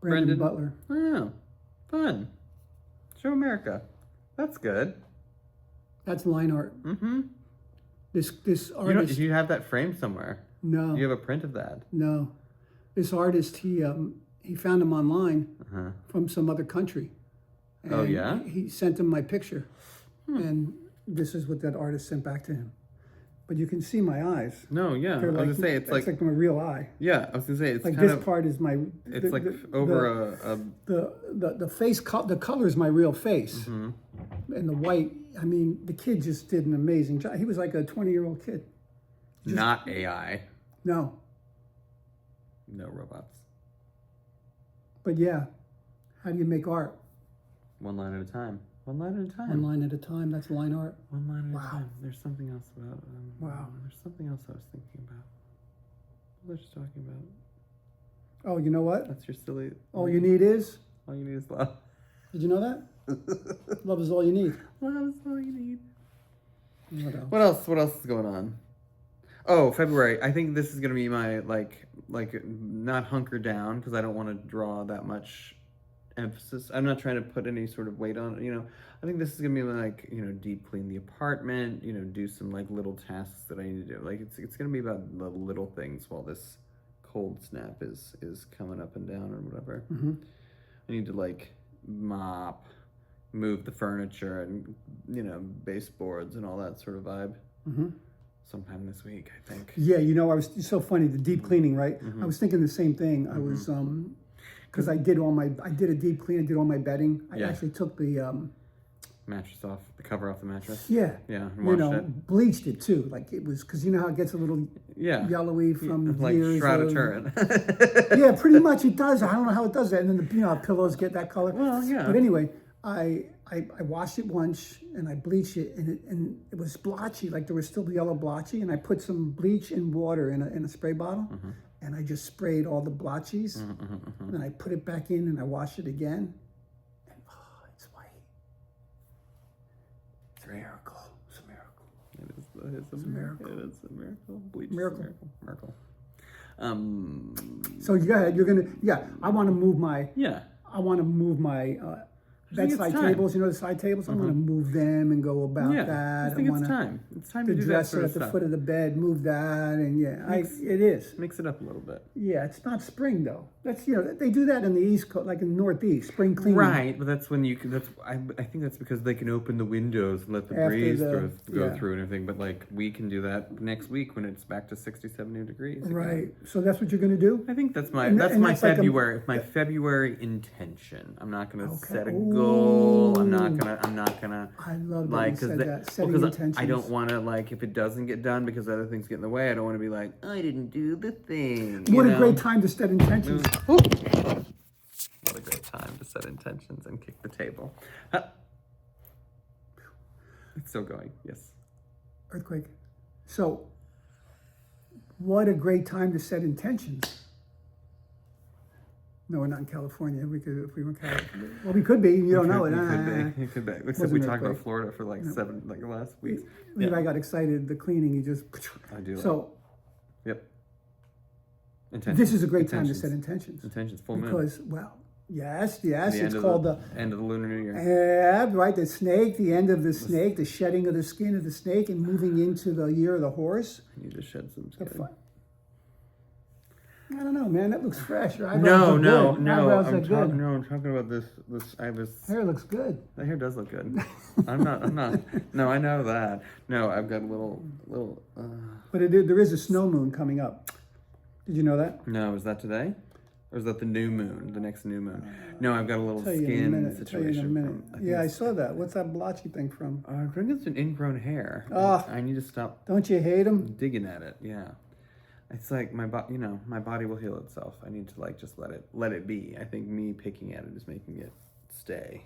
Speaker 2: Brandon Butler.
Speaker 1: Oh, fun. Show America. That's good.
Speaker 2: That's line art. This
Speaker 1: You
Speaker 2: artist.
Speaker 1: you have that framed somewhere.
Speaker 2: No,
Speaker 1: You have a print of that.
Speaker 2: no. This artist, he found him online
Speaker 1: Uh-huh.
Speaker 2: from some other country.
Speaker 1: Oh,
Speaker 2: And
Speaker 1: yeah?
Speaker 2: He sent him my picture, and this is what that artist sent back to him. But you can see my eyes.
Speaker 1: No, yeah. I
Speaker 2: They're
Speaker 1: was
Speaker 2: like,
Speaker 1: gonna say it's like
Speaker 2: my real eye.
Speaker 1: yeah. I was gonna say it's
Speaker 2: Like
Speaker 1: kind
Speaker 2: this
Speaker 1: of
Speaker 2: part is my.
Speaker 1: it's like over a
Speaker 2: the face. The color is my real face,
Speaker 1: Mm-hmm.
Speaker 2: and the white. I mean, the kid just did an amazing job. He was like a 20-year-old kid.
Speaker 1: not AI.
Speaker 2: No,
Speaker 1: No robots.
Speaker 2: but yeah, how do you make art?
Speaker 1: One line at a time. One line at a time.
Speaker 2: One line at a time. That's line art.
Speaker 1: One line at
Speaker 2: Wow.
Speaker 1: a time. There's something else about.
Speaker 2: Wow.
Speaker 1: There's something else I was thinking about. What was I just talking about?
Speaker 2: Oh, you know what?
Speaker 1: That's your silly.
Speaker 2: All you need is.
Speaker 1: All you need is love.
Speaker 2: Did you know that? Love is all you need.
Speaker 1: Love is all you need.
Speaker 2: What else?
Speaker 1: What else? What else is going on? Oh, February. I think this is gonna be my like not hunker down because I don't want to draw that much emphasis. I'm not trying to put any sort of weight on it. I think this is gonna be like deep clean the apartment. Do some like little tasks that I need to do. Like it's gonna be about the little things while this cold snap is coming up and down or whatever.
Speaker 2: Mm-hmm.
Speaker 1: I need to like mop, move the furniture, and baseboards and all that sort of vibe.
Speaker 2: Mm-hmm.
Speaker 1: Sometime this week, I think.
Speaker 2: Yeah, I was it's so funny, the deep cleaning, right?
Speaker 1: Mm-hmm.
Speaker 2: I was thinking the same thing. I was because I did a deep clean, I did all my bedding. I
Speaker 1: Yeah.
Speaker 2: actually took the
Speaker 1: Mattress off, the cover off the mattress.
Speaker 2: yeah,
Speaker 1: Yeah, and washed it.
Speaker 2: bleached it too. Like it was because how it gets a little
Speaker 1: Yeah.
Speaker 2: yellowy from
Speaker 1: Like
Speaker 2: years
Speaker 1: Shroud of
Speaker 2: of
Speaker 1: Turin.
Speaker 2: yeah, pretty much it does. I don't know how it does that, and then the pillows get that color.
Speaker 1: Well, yeah.
Speaker 2: But anyway, I washed it once and I bleached it, and it was blotchy, like there was still yellow blotchy, and I put some bleach and water in a spray bottle, and I just sprayed all the blotchies, and then I put it back in and I washed it again, and it's white. It's a miracle. It's a miracle.
Speaker 1: It is a miracle. It is a miracle. Bleach
Speaker 2: Miracle.
Speaker 1: is a miracle.
Speaker 2: So you go ahead. You're gonna I want to move my
Speaker 1: Yeah. think it's
Speaker 2: bedside
Speaker 1: time.
Speaker 2: tables, the side tables. I'm going to move them and go about
Speaker 1: Yeah.
Speaker 2: that.
Speaker 1: I think it's
Speaker 2: wanna-
Speaker 1: time. It's time
Speaker 2: The
Speaker 1: to do that
Speaker 2: dresser
Speaker 1: sort
Speaker 2: at
Speaker 1: of
Speaker 2: the
Speaker 1: stuff.
Speaker 2: foot of the bed, move that, and it is.
Speaker 1: Mix it up a little bit.
Speaker 2: Yeah, it's not spring though. That's they do that in the East Coast, like in the Northeast, spring cleaning.
Speaker 1: Right, but that's when you can. I think that's because they can open the windows and let the
Speaker 2: After
Speaker 1: breeze
Speaker 2: the-
Speaker 1: go
Speaker 2: yeah.
Speaker 1: through and everything. But like we can do that next week when it's back to 60, 70 degrees. again.
Speaker 2: Right. So that's what you're going to do.
Speaker 1: I think that's my
Speaker 2: And
Speaker 1: that's
Speaker 2: and
Speaker 1: my
Speaker 2: that's like a-
Speaker 1: February my February intention. I'm not gonna
Speaker 2: Okay.
Speaker 1: set a goal. I'm not
Speaker 2: Ooh.
Speaker 1: gonna
Speaker 2: I love that
Speaker 1: like
Speaker 2: you said
Speaker 1: the-
Speaker 2: that. Setting
Speaker 1: because
Speaker 2: intentions.
Speaker 1: I don't want to like if it doesn't get done because other things get in the way. I don't want to be like I didn't do the thing.
Speaker 2: What
Speaker 1: you
Speaker 2: a great
Speaker 1: know?
Speaker 2: time to set intentions.
Speaker 1: What a great time to set intentions and kick the table. It's still going. Yes.
Speaker 2: Earthquake. So, what a great time to set intentions. No, we're not in California. We could, if we were in California. Well, we could be. You don't know it.
Speaker 1: You could be. You could be. Except
Speaker 2: Wasn't
Speaker 1: we
Speaker 2: an
Speaker 1: talked about
Speaker 2: earthquake.
Speaker 1: Florida for like the last weeks.
Speaker 2: Maybe
Speaker 1: Yeah.
Speaker 2: I got excited. The cleaning, you just.
Speaker 1: I do.
Speaker 2: So,
Speaker 1: Yep. Intentions.
Speaker 2: this is a great time to
Speaker 1: Intentions.
Speaker 2: set intentions.
Speaker 1: Intentions. Full moon.
Speaker 2: Because, well, yes,
Speaker 1: The
Speaker 2: it's
Speaker 1: end of
Speaker 2: called
Speaker 1: end of the lunar new year.
Speaker 2: yeah, right, the snake, the end of the snake, the shedding of the skin of the snake, and moving into the year of the horse.
Speaker 1: I need to shed some
Speaker 2: The
Speaker 1: skin.
Speaker 2: fun. I don't know, man. That looks fresh. Your eyebrows
Speaker 1: No,
Speaker 2: look
Speaker 1: no,
Speaker 2: good.
Speaker 1: no.
Speaker 2: Eyebrows
Speaker 1: I'm
Speaker 2: look
Speaker 1: talking.
Speaker 2: good.
Speaker 1: No, I'm talking about this. I was.
Speaker 2: Hair looks good.
Speaker 1: The hair does look good. I'm not. No, I know that. No, I've got a little.
Speaker 2: But there is a snow moon coming up. Did you know that?
Speaker 1: No, is that today? Or is that the new moon? The next new moon? No, I've got a little
Speaker 2: Tell you in a
Speaker 1: skin
Speaker 2: minute. Tell you in a
Speaker 1: situation.
Speaker 2: minute.
Speaker 1: from- I think
Speaker 2: Yeah, I
Speaker 1: it's-
Speaker 2: saw that. What's that blotchy thing from?
Speaker 1: I think it's an ingrown hair.
Speaker 2: Ah.
Speaker 1: I need to stop
Speaker 2: Don't you hate them?
Speaker 1: digging at it. Yeah, it's like my my body will heal itself. I need to like just let it be. I think me picking at it is making it stay.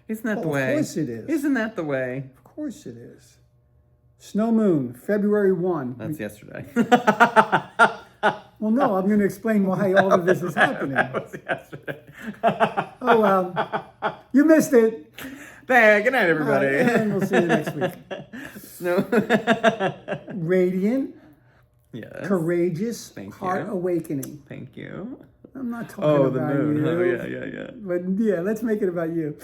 Speaker 1: Isn't that the
Speaker 2: Of
Speaker 1: way?
Speaker 2: course it is.
Speaker 1: Isn't that the way?
Speaker 2: Of course it is. Snow moon, February 1.
Speaker 1: That's yesterday.
Speaker 2: Well, no, I'm going to explain why all of this is happening.
Speaker 1: That was yesterday.
Speaker 2: Oh, well, you missed it.
Speaker 1: Hey, good night, everybody.
Speaker 2: And we'll see you next week.
Speaker 1: No.
Speaker 2: Radiant,
Speaker 1: Yes.
Speaker 2: courageous,
Speaker 1: Thank
Speaker 2: heart
Speaker 1: you.
Speaker 2: awakening.
Speaker 1: Thank you.
Speaker 2: I'm not talking
Speaker 1: Oh, the
Speaker 2: about
Speaker 1: moon.
Speaker 2: you.
Speaker 1: Oh, yeah.
Speaker 2: But yeah, let's make it about you.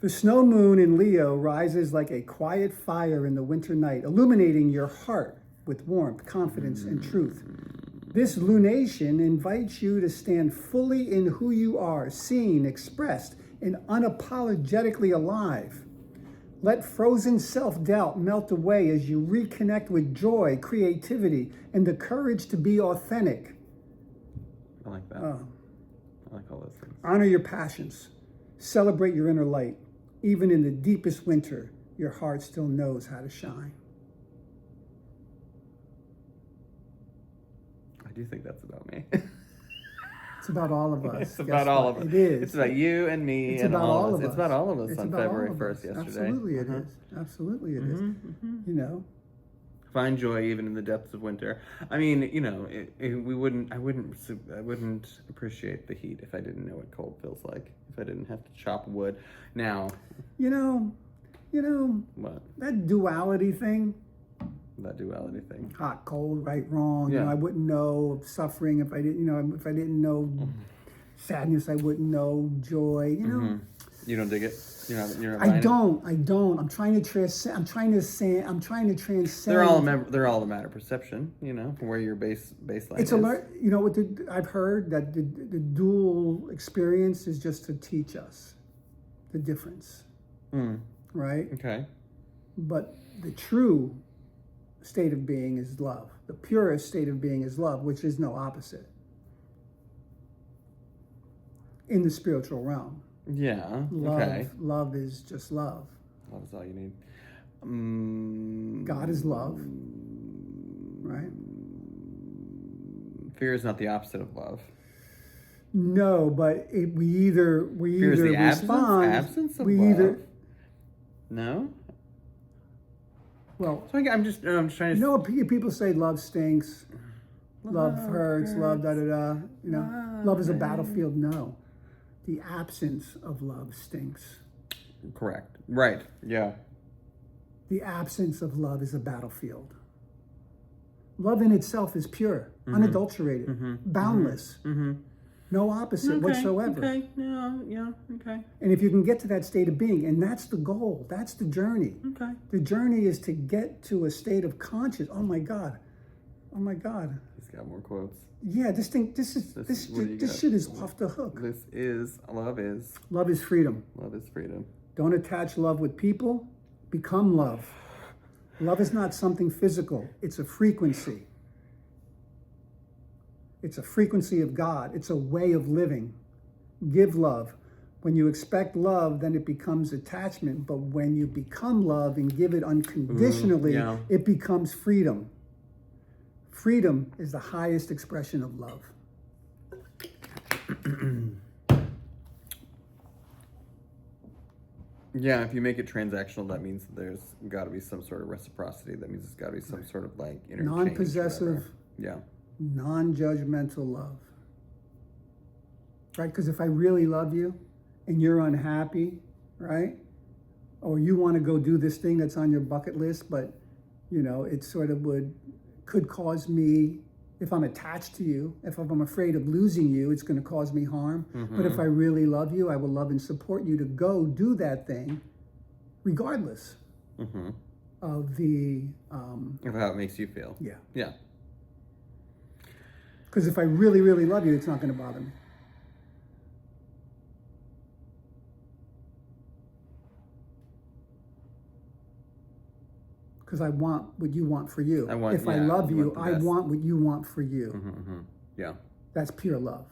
Speaker 2: The snow moon in Leo rises like a quiet fire in the winter night, illuminating your heart with warmth, confidence, and truth. This lunation invites you to stand fully in who you are, seen, expressed, and unapologetically alive. Let frozen self-doubt melt away as you reconnect with joy, creativity, and the courage to be authentic.
Speaker 1: I like that. I like all those things.
Speaker 2: Honor your passions. Celebrate your inner light. Even in the deepest winter, your heart still knows how to shine.
Speaker 1: I do think that's about me.
Speaker 2: It's about all of us.
Speaker 1: It's
Speaker 2: Guess
Speaker 1: about all
Speaker 2: what?
Speaker 1: of us.
Speaker 2: It is.
Speaker 1: It's about you and me
Speaker 2: It's
Speaker 1: and
Speaker 2: about all of us.
Speaker 1: It's about all of us
Speaker 2: It's
Speaker 1: on
Speaker 2: about all
Speaker 1: February
Speaker 2: of
Speaker 1: 1st
Speaker 2: us.
Speaker 1: yesterday.
Speaker 2: Absolutely it is. Absolutely it is. You know,
Speaker 1: Find joy even in the depths of winter. I mean, you know, I wouldn't appreciate the heat if I didn't know what cold feels like. If I didn't have to chop wood. Now,
Speaker 2: you know,
Speaker 1: what?
Speaker 2: that duality thing,
Speaker 1: That duality thing.
Speaker 2: hot, cold, right, wrong. You know,
Speaker 1: Yeah.
Speaker 2: I wouldn't know suffering if I didn't know sadness. I wouldn't know joy. You know,
Speaker 1: You don't dig it? You're not
Speaker 2: I
Speaker 1: buying it?
Speaker 2: don't. I'm trying to transcend. I'm trying to transcend.
Speaker 1: They're all a matter of perception, you know, from where your baseline
Speaker 2: It's
Speaker 1: is.
Speaker 2: you know what I've heard that the dual experience is just to teach us the difference, right?
Speaker 1: Okay.
Speaker 2: But the true state of being is love. The purest state of being is love, which is no opposite in the spiritual realm.
Speaker 1: Yeah.
Speaker 2: Love,
Speaker 1: Okay.
Speaker 2: love is just love.
Speaker 1: Love is all you need.
Speaker 2: God is love, right?
Speaker 1: Fear is not the opposite of love.
Speaker 2: No, but we either
Speaker 1: Fear is the
Speaker 2: respond.
Speaker 1: absence of
Speaker 2: we
Speaker 1: love.
Speaker 2: either
Speaker 1: No.
Speaker 2: well.
Speaker 1: So I'm just trying to.
Speaker 2: You know, people say love stinks, love hurts, love da da da. You know, love is a battlefield. No, the absence of love stinks.
Speaker 1: Correct. Right. Yeah.
Speaker 2: The absence of love is a battlefield. Love in itself is pure, unadulterated, boundless, no opposite whatsoever.
Speaker 1: Okay. Yeah. Okay.
Speaker 2: And if you can get to that state of being, and that's the goal, that's the journey.
Speaker 1: Okay.
Speaker 2: The journey is to get to a state of conscious. Oh my God.
Speaker 1: He's got more quotes.
Speaker 2: Yeah, this
Speaker 1: what do you
Speaker 2: this
Speaker 1: got?
Speaker 2: shit is off the hook.
Speaker 1: Love is
Speaker 2: Love is freedom.
Speaker 1: freedom.
Speaker 2: Don't attach love with people. Become love. Love is not something physical. It's a frequency. It's a frequency of God. It's a way of living. Give love. When you expect love, then it becomes attachment. But when you become love and give it unconditionally,
Speaker 1: yeah.
Speaker 2: it becomes freedom. Freedom is the highest expression of love.
Speaker 1: Yeah, if you make it transactional, that means that there's got to be some sort of reciprocity. That means it's got to be some sort of like interchange.
Speaker 2: Non-possessive,
Speaker 1: whatever. Yeah.
Speaker 2: non-judgmental love. Right? Because if I really love you and you're unhappy, right? Or you want to go do this thing that's on your bucket list, but you know, it sort of could cause me, if I'm attached to you, if I'm afraid of losing you, it's going to cause me harm. But if I really love you, I will love and support you to go do that thing, regardless of the
Speaker 1: Of how it makes you feel.
Speaker 2: yeah.
Speaker 1: Yeah.
Speaker 2: Because if I really, really love you, it's not going to bother me. Because I want what you want for you.
Speaker 1: I want-
Speaker 2: if I
Speaker 1: yeah,
Speaker 2: love
Speaker 1: you
Speaker 2: you,
Speaker 1: want the
Speaker 2: I
Speaker 1: best.
Speaker 2: want what you want for you.
Speaker 1: Yeah.
Speaker 2: That's pure love.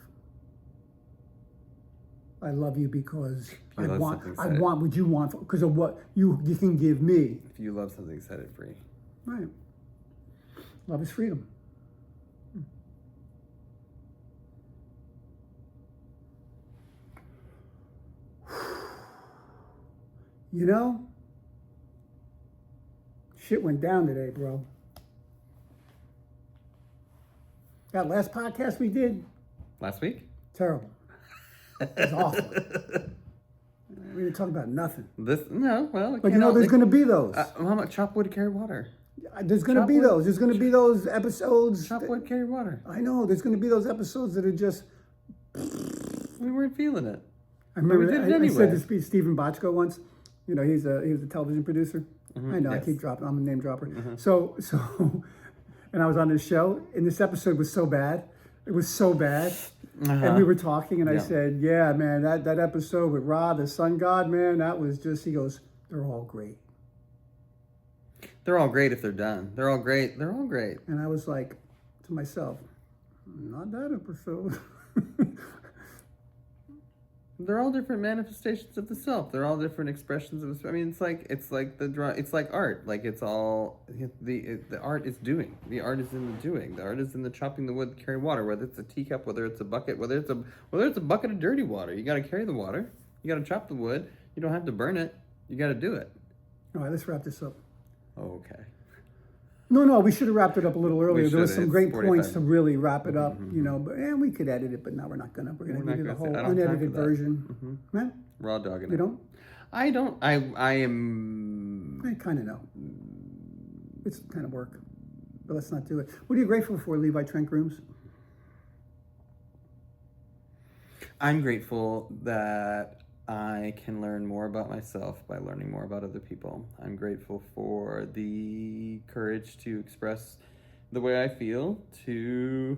Speaker 2: I love you because
Speaker 1: You
Speaker 2: I
Speaker 1: love
Speaker 2: want
Speaker 1: something,
Speaker 2: I
Speaker 1: say it.
Speaker 2: want what you want because of what you can give me.
Speaker 1: If you love something, set it free.
Speaker 2: Right. Love is freedom. You know, shit went down today, bro. That last podcast we did,
Speaker 1: Last week?
Speaker 2: terrible. It was awful. We didn't talk about nothing.
Speaker 1: But
Speaker 2: But you know, there's going to be those.
Speaker 1: How much chop wood, carry water?
Speaker 2: There's going to
Speaker 1: chop
Speaker 2: be
Speaker 1: wood.
Speaker 2: those. There's going to be those episodes.
Speaker 1: Chop wood, carry water.
Speaker 2: I know. There's going to be those episodes that are just
Speaker 1: We weren't feeling it.
Speaker 2: I remember
Speaker 1: did it
Speaker 2: I said
Speaker 1: anyway.
Speaker 2: this to Stephen Bochco once. You know, he was a television producer. I know,
Speaker 1: yes.
Speaker 2: I keep dropping. I'm a name dropper. So, and I was on this show, and this episode was so bad. It was so bad. And we were talking, and I said, "Yeah, man, that episode with Ra, the sun god, man, that was just." He goes, "They're all great."
Speaker 1: They're all great if they're done. They're all great. They're all great.
Speaker 2: And I was like to myself, "Not that episode."
Speaker 1: They're all different manifestations of the self. They're all different expressions of. I mean, it's like it's like art. Like it's all the art is doing. The art is in the doing. The art is in the chopping the wood, carry water. Whether it's a teacup, whether it's a bucket, whether it's a bucket of dirty water. You got to carry the water. You got to chop the wood. You don't have to burn it. You got to do it.
Speaker 2: All right, let's wrap this up.
Speaker 1: Okay.
Speaker 2: No, we should have wrapped it up a little earlier. There was
Speaker 1: should.
Speaker 2: some
Speaker 1: It's
Speaker 2: great
Speaker 1: 45.
Speaker 2: points to really wrap it up, you know. But we could edit it, but no, we're not gonna. We're gonna give you the whole
Speaker 1: I don't have time
Speaker 2: unedited
Speaker 1: for that.
Speaker 2: version. Man,
Speaker 1: Raw dogging
Speaker 2: you
Speaker 1: it.
Speaker 2: don't?
Speaker 1: I don't. I am.
Speaker 2: I kind of know. It's kind of work, but let's not do it. What are you grateful for, Levi Trent Grooms?
Speaker 1: I'm grateful that I can learn more about myself by learning more about other people. I'm grateful for the courage to express the way I feel to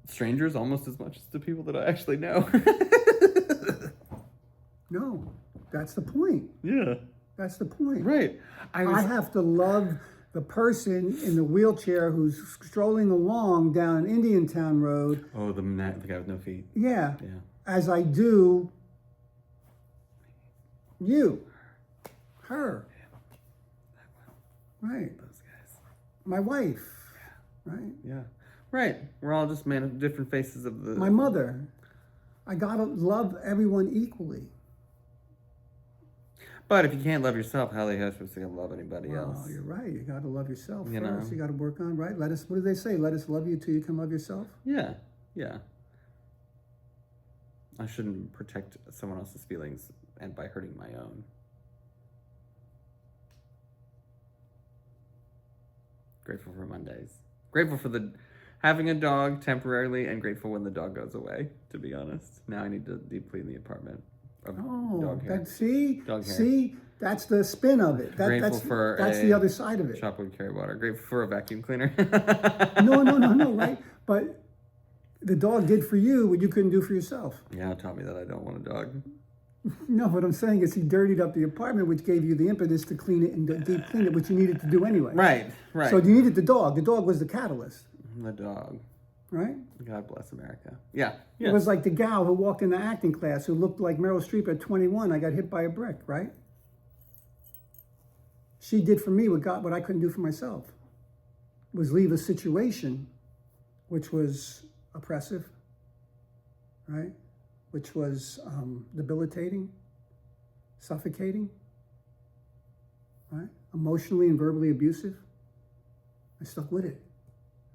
Speaker 1: strangers almost as much as the people that I actually know.
Speaker 2: No, that's the point.
Speaker 1: Yeah,
Speaker 2: That's the point.
Speaker 1: right.
Speaker 2: I have to love the person in the wheelchair who's strolling along down Indian Town Road.
Speaker 1: Oh, the guy with no feet.
Speaker 2: Yeah,
Speaker 1: Yeah.
Speaker 2: as I do you, her, right?
Speaker 1: Those guys.
Speaker 2: My wife, right?
Speaker 1: Yeah. Right. We're all just different faces of the.
Speaker 2: My mother. I gotta love everyone equally.
Speaker 1: But if you can't love yourself, how the hell are you supposed to love anybody else?
Speaker 2: Oh, you're right. You gotta love yourself
Speaker 1: You
Speaker 2: first.
Speaker 1: know.
Speaker 2: You gotta work on right. Let us. What do they say? Let us love you till you can love yourself.
Speaker 1: Yeah. Yeah. I shouldn't protect someone else's feelings and by hurting my own. Grateful for Mondays. Grateful for having a dog temporarily, and grateful when the dog goes away. To be honest, now I need to deep clean the apartment. Of
Speaker 2: Oh,
Speaker 1: dog hair. Dog hair.
Speaker 2: see, that's the spin of it.
Speaker 1: Grateful
Speaker 2: that's
Speaker 1: for
Speaker 2: that's
Speaker 1: a
Speaker 2: the other side of it.
Speaker 1: Chop wood, carry water. Grateful for a vacuum cleaner.
Speaker 2: No, right? But the dog did for you what you couldn't do for yourself.
Speaker 1: Yeah, it taught me that I don't want a dog.
Speaker 2: No, what I'm saying is he dirtied up the apartment, which gave you the impetus to clean it and deep clean it, which you needed to do anyway.
Speaker 1: Right.
Speaker 2: So you needed the dog. The dog was the catalyst,
Speaker 1: The dog.
Speaker 2: right?
Speaker 1: God bless America. Yeah.
Speaker 2: It was like the gal who walked into acting class who looked like Meryl Streep at 21. I got hit by a brick, right? She did for me what I couldn't do for myself. Was leave a situation which was oppressive, right? Which was debilitating, suffocating, right? Emotionally and verbally abusive. I stuck with it,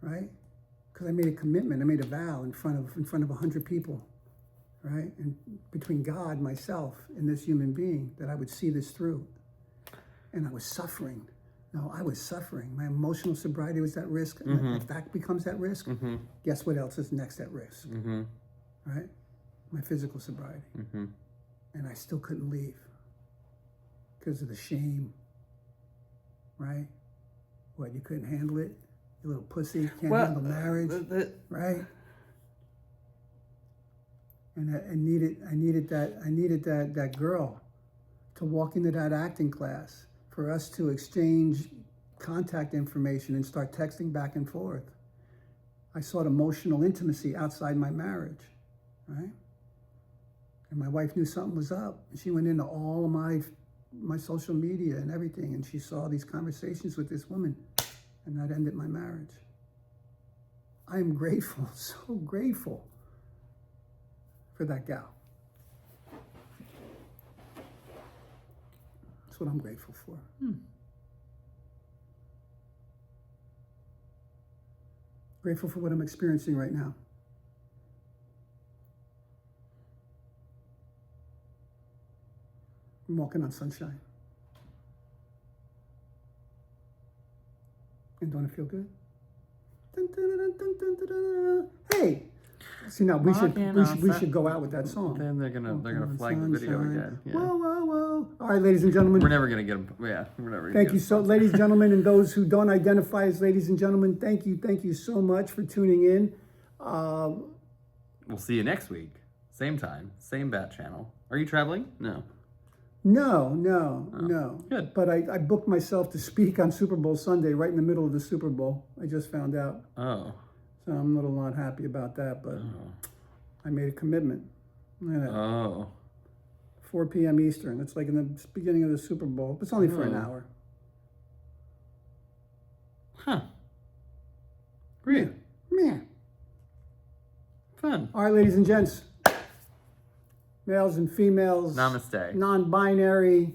Speaker 2: right? Because I made a commitment, I made a vow in front of 100 people, right? And between God, myself, and this human being, that I would see this through. And I was suffering. No, I was suffering. My emotional sobriety was at risk. If that becomes at risk, guess what else is next at risk? Right? My physical sobriety. And I still couldn't leave because of the shame, right? What, you couldn't handle it? You little pussy, can't handle marriage, right? And I needed that girl to walk into that acting class for us to exchange contact information and start texting back and forth. I sought emotional intimacy outside my marriage, right? And my wife knew something was up. She went into all of my social media and everything, and she saw these conversations with this woman, and that ended my marriage. I am grateful, so grateful for that gal. That's what I'm grateful for. Grateful for what I'm experiencing right now. I'm walking on sunshine. And don't it feel good? Dun, dun, dun, dun, dun, dun, dun. Hey, See, now we
Speaker 1: Walking on
Speaker 2: should go out with that song.
Speaker 1: Then they're gonna flag the video
Speaker 2: Sunshine.
Speaker 1: again. Yeah.
Speaker 2: Whoa, whoa, whoa! All right, ladies and gentlemen.
Speaker 1: We're never gonna get them. Yeah, we're never. Gonna
Speaker 2: Thank
Speaker 1: get
Speaker 2: you so, ladies and gentlemen, and those who don't identify as ladies and gentlemen. Thank you so much for tuning in.
Speaker 1: We'll see you next week. Same time, same bat channel. Are you traveling? No.
Speaker 2: No.
Speaker 1: Good.
Speaker 2: But I booked myself to speak on Super Bowl Sunday, right in the middle of the Super Bowl. I just found out.
Speaker 1: Oh.
Speaker 2: So I'm a little not happy about that, but I made a commitment. Look at that.
Speaker 1: Oh.
Speaker 2: 4 p.m. Eastern. It's like in the beginning of the Super Bowl. It's only for an hour.
Speaker 1: Huh. Great.
Speaker 2: Yeah.
Speaker 1: Fun.
Speaker 2: All right, ladies and gents. Males and females.
Speaker 1: Namaste.
Speaker 2: Non-binary.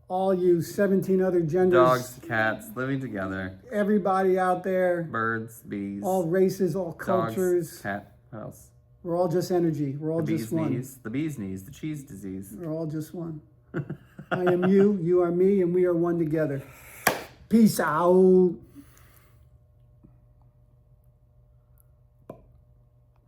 Speaker 2: All you 17 other genders.
Speaker 1: Dogs, cats, living together.
Speaker 2: Everybody out there.
Speaker 1: Birds, bees.
Speaker 2: All races, all cultures.
Speaker 1: Dogs, cat. What else?
Speaker 2: We're all just energy. We're all
Speaker 1: The
Speaker 2: just
Speaker 1: bee's
Speaker 2: one.
Speaker 1: knees. The bee's knees. The cheese disease.
Speaker 2: We're all just one. I am you, you are me, and we are one together. Peace out.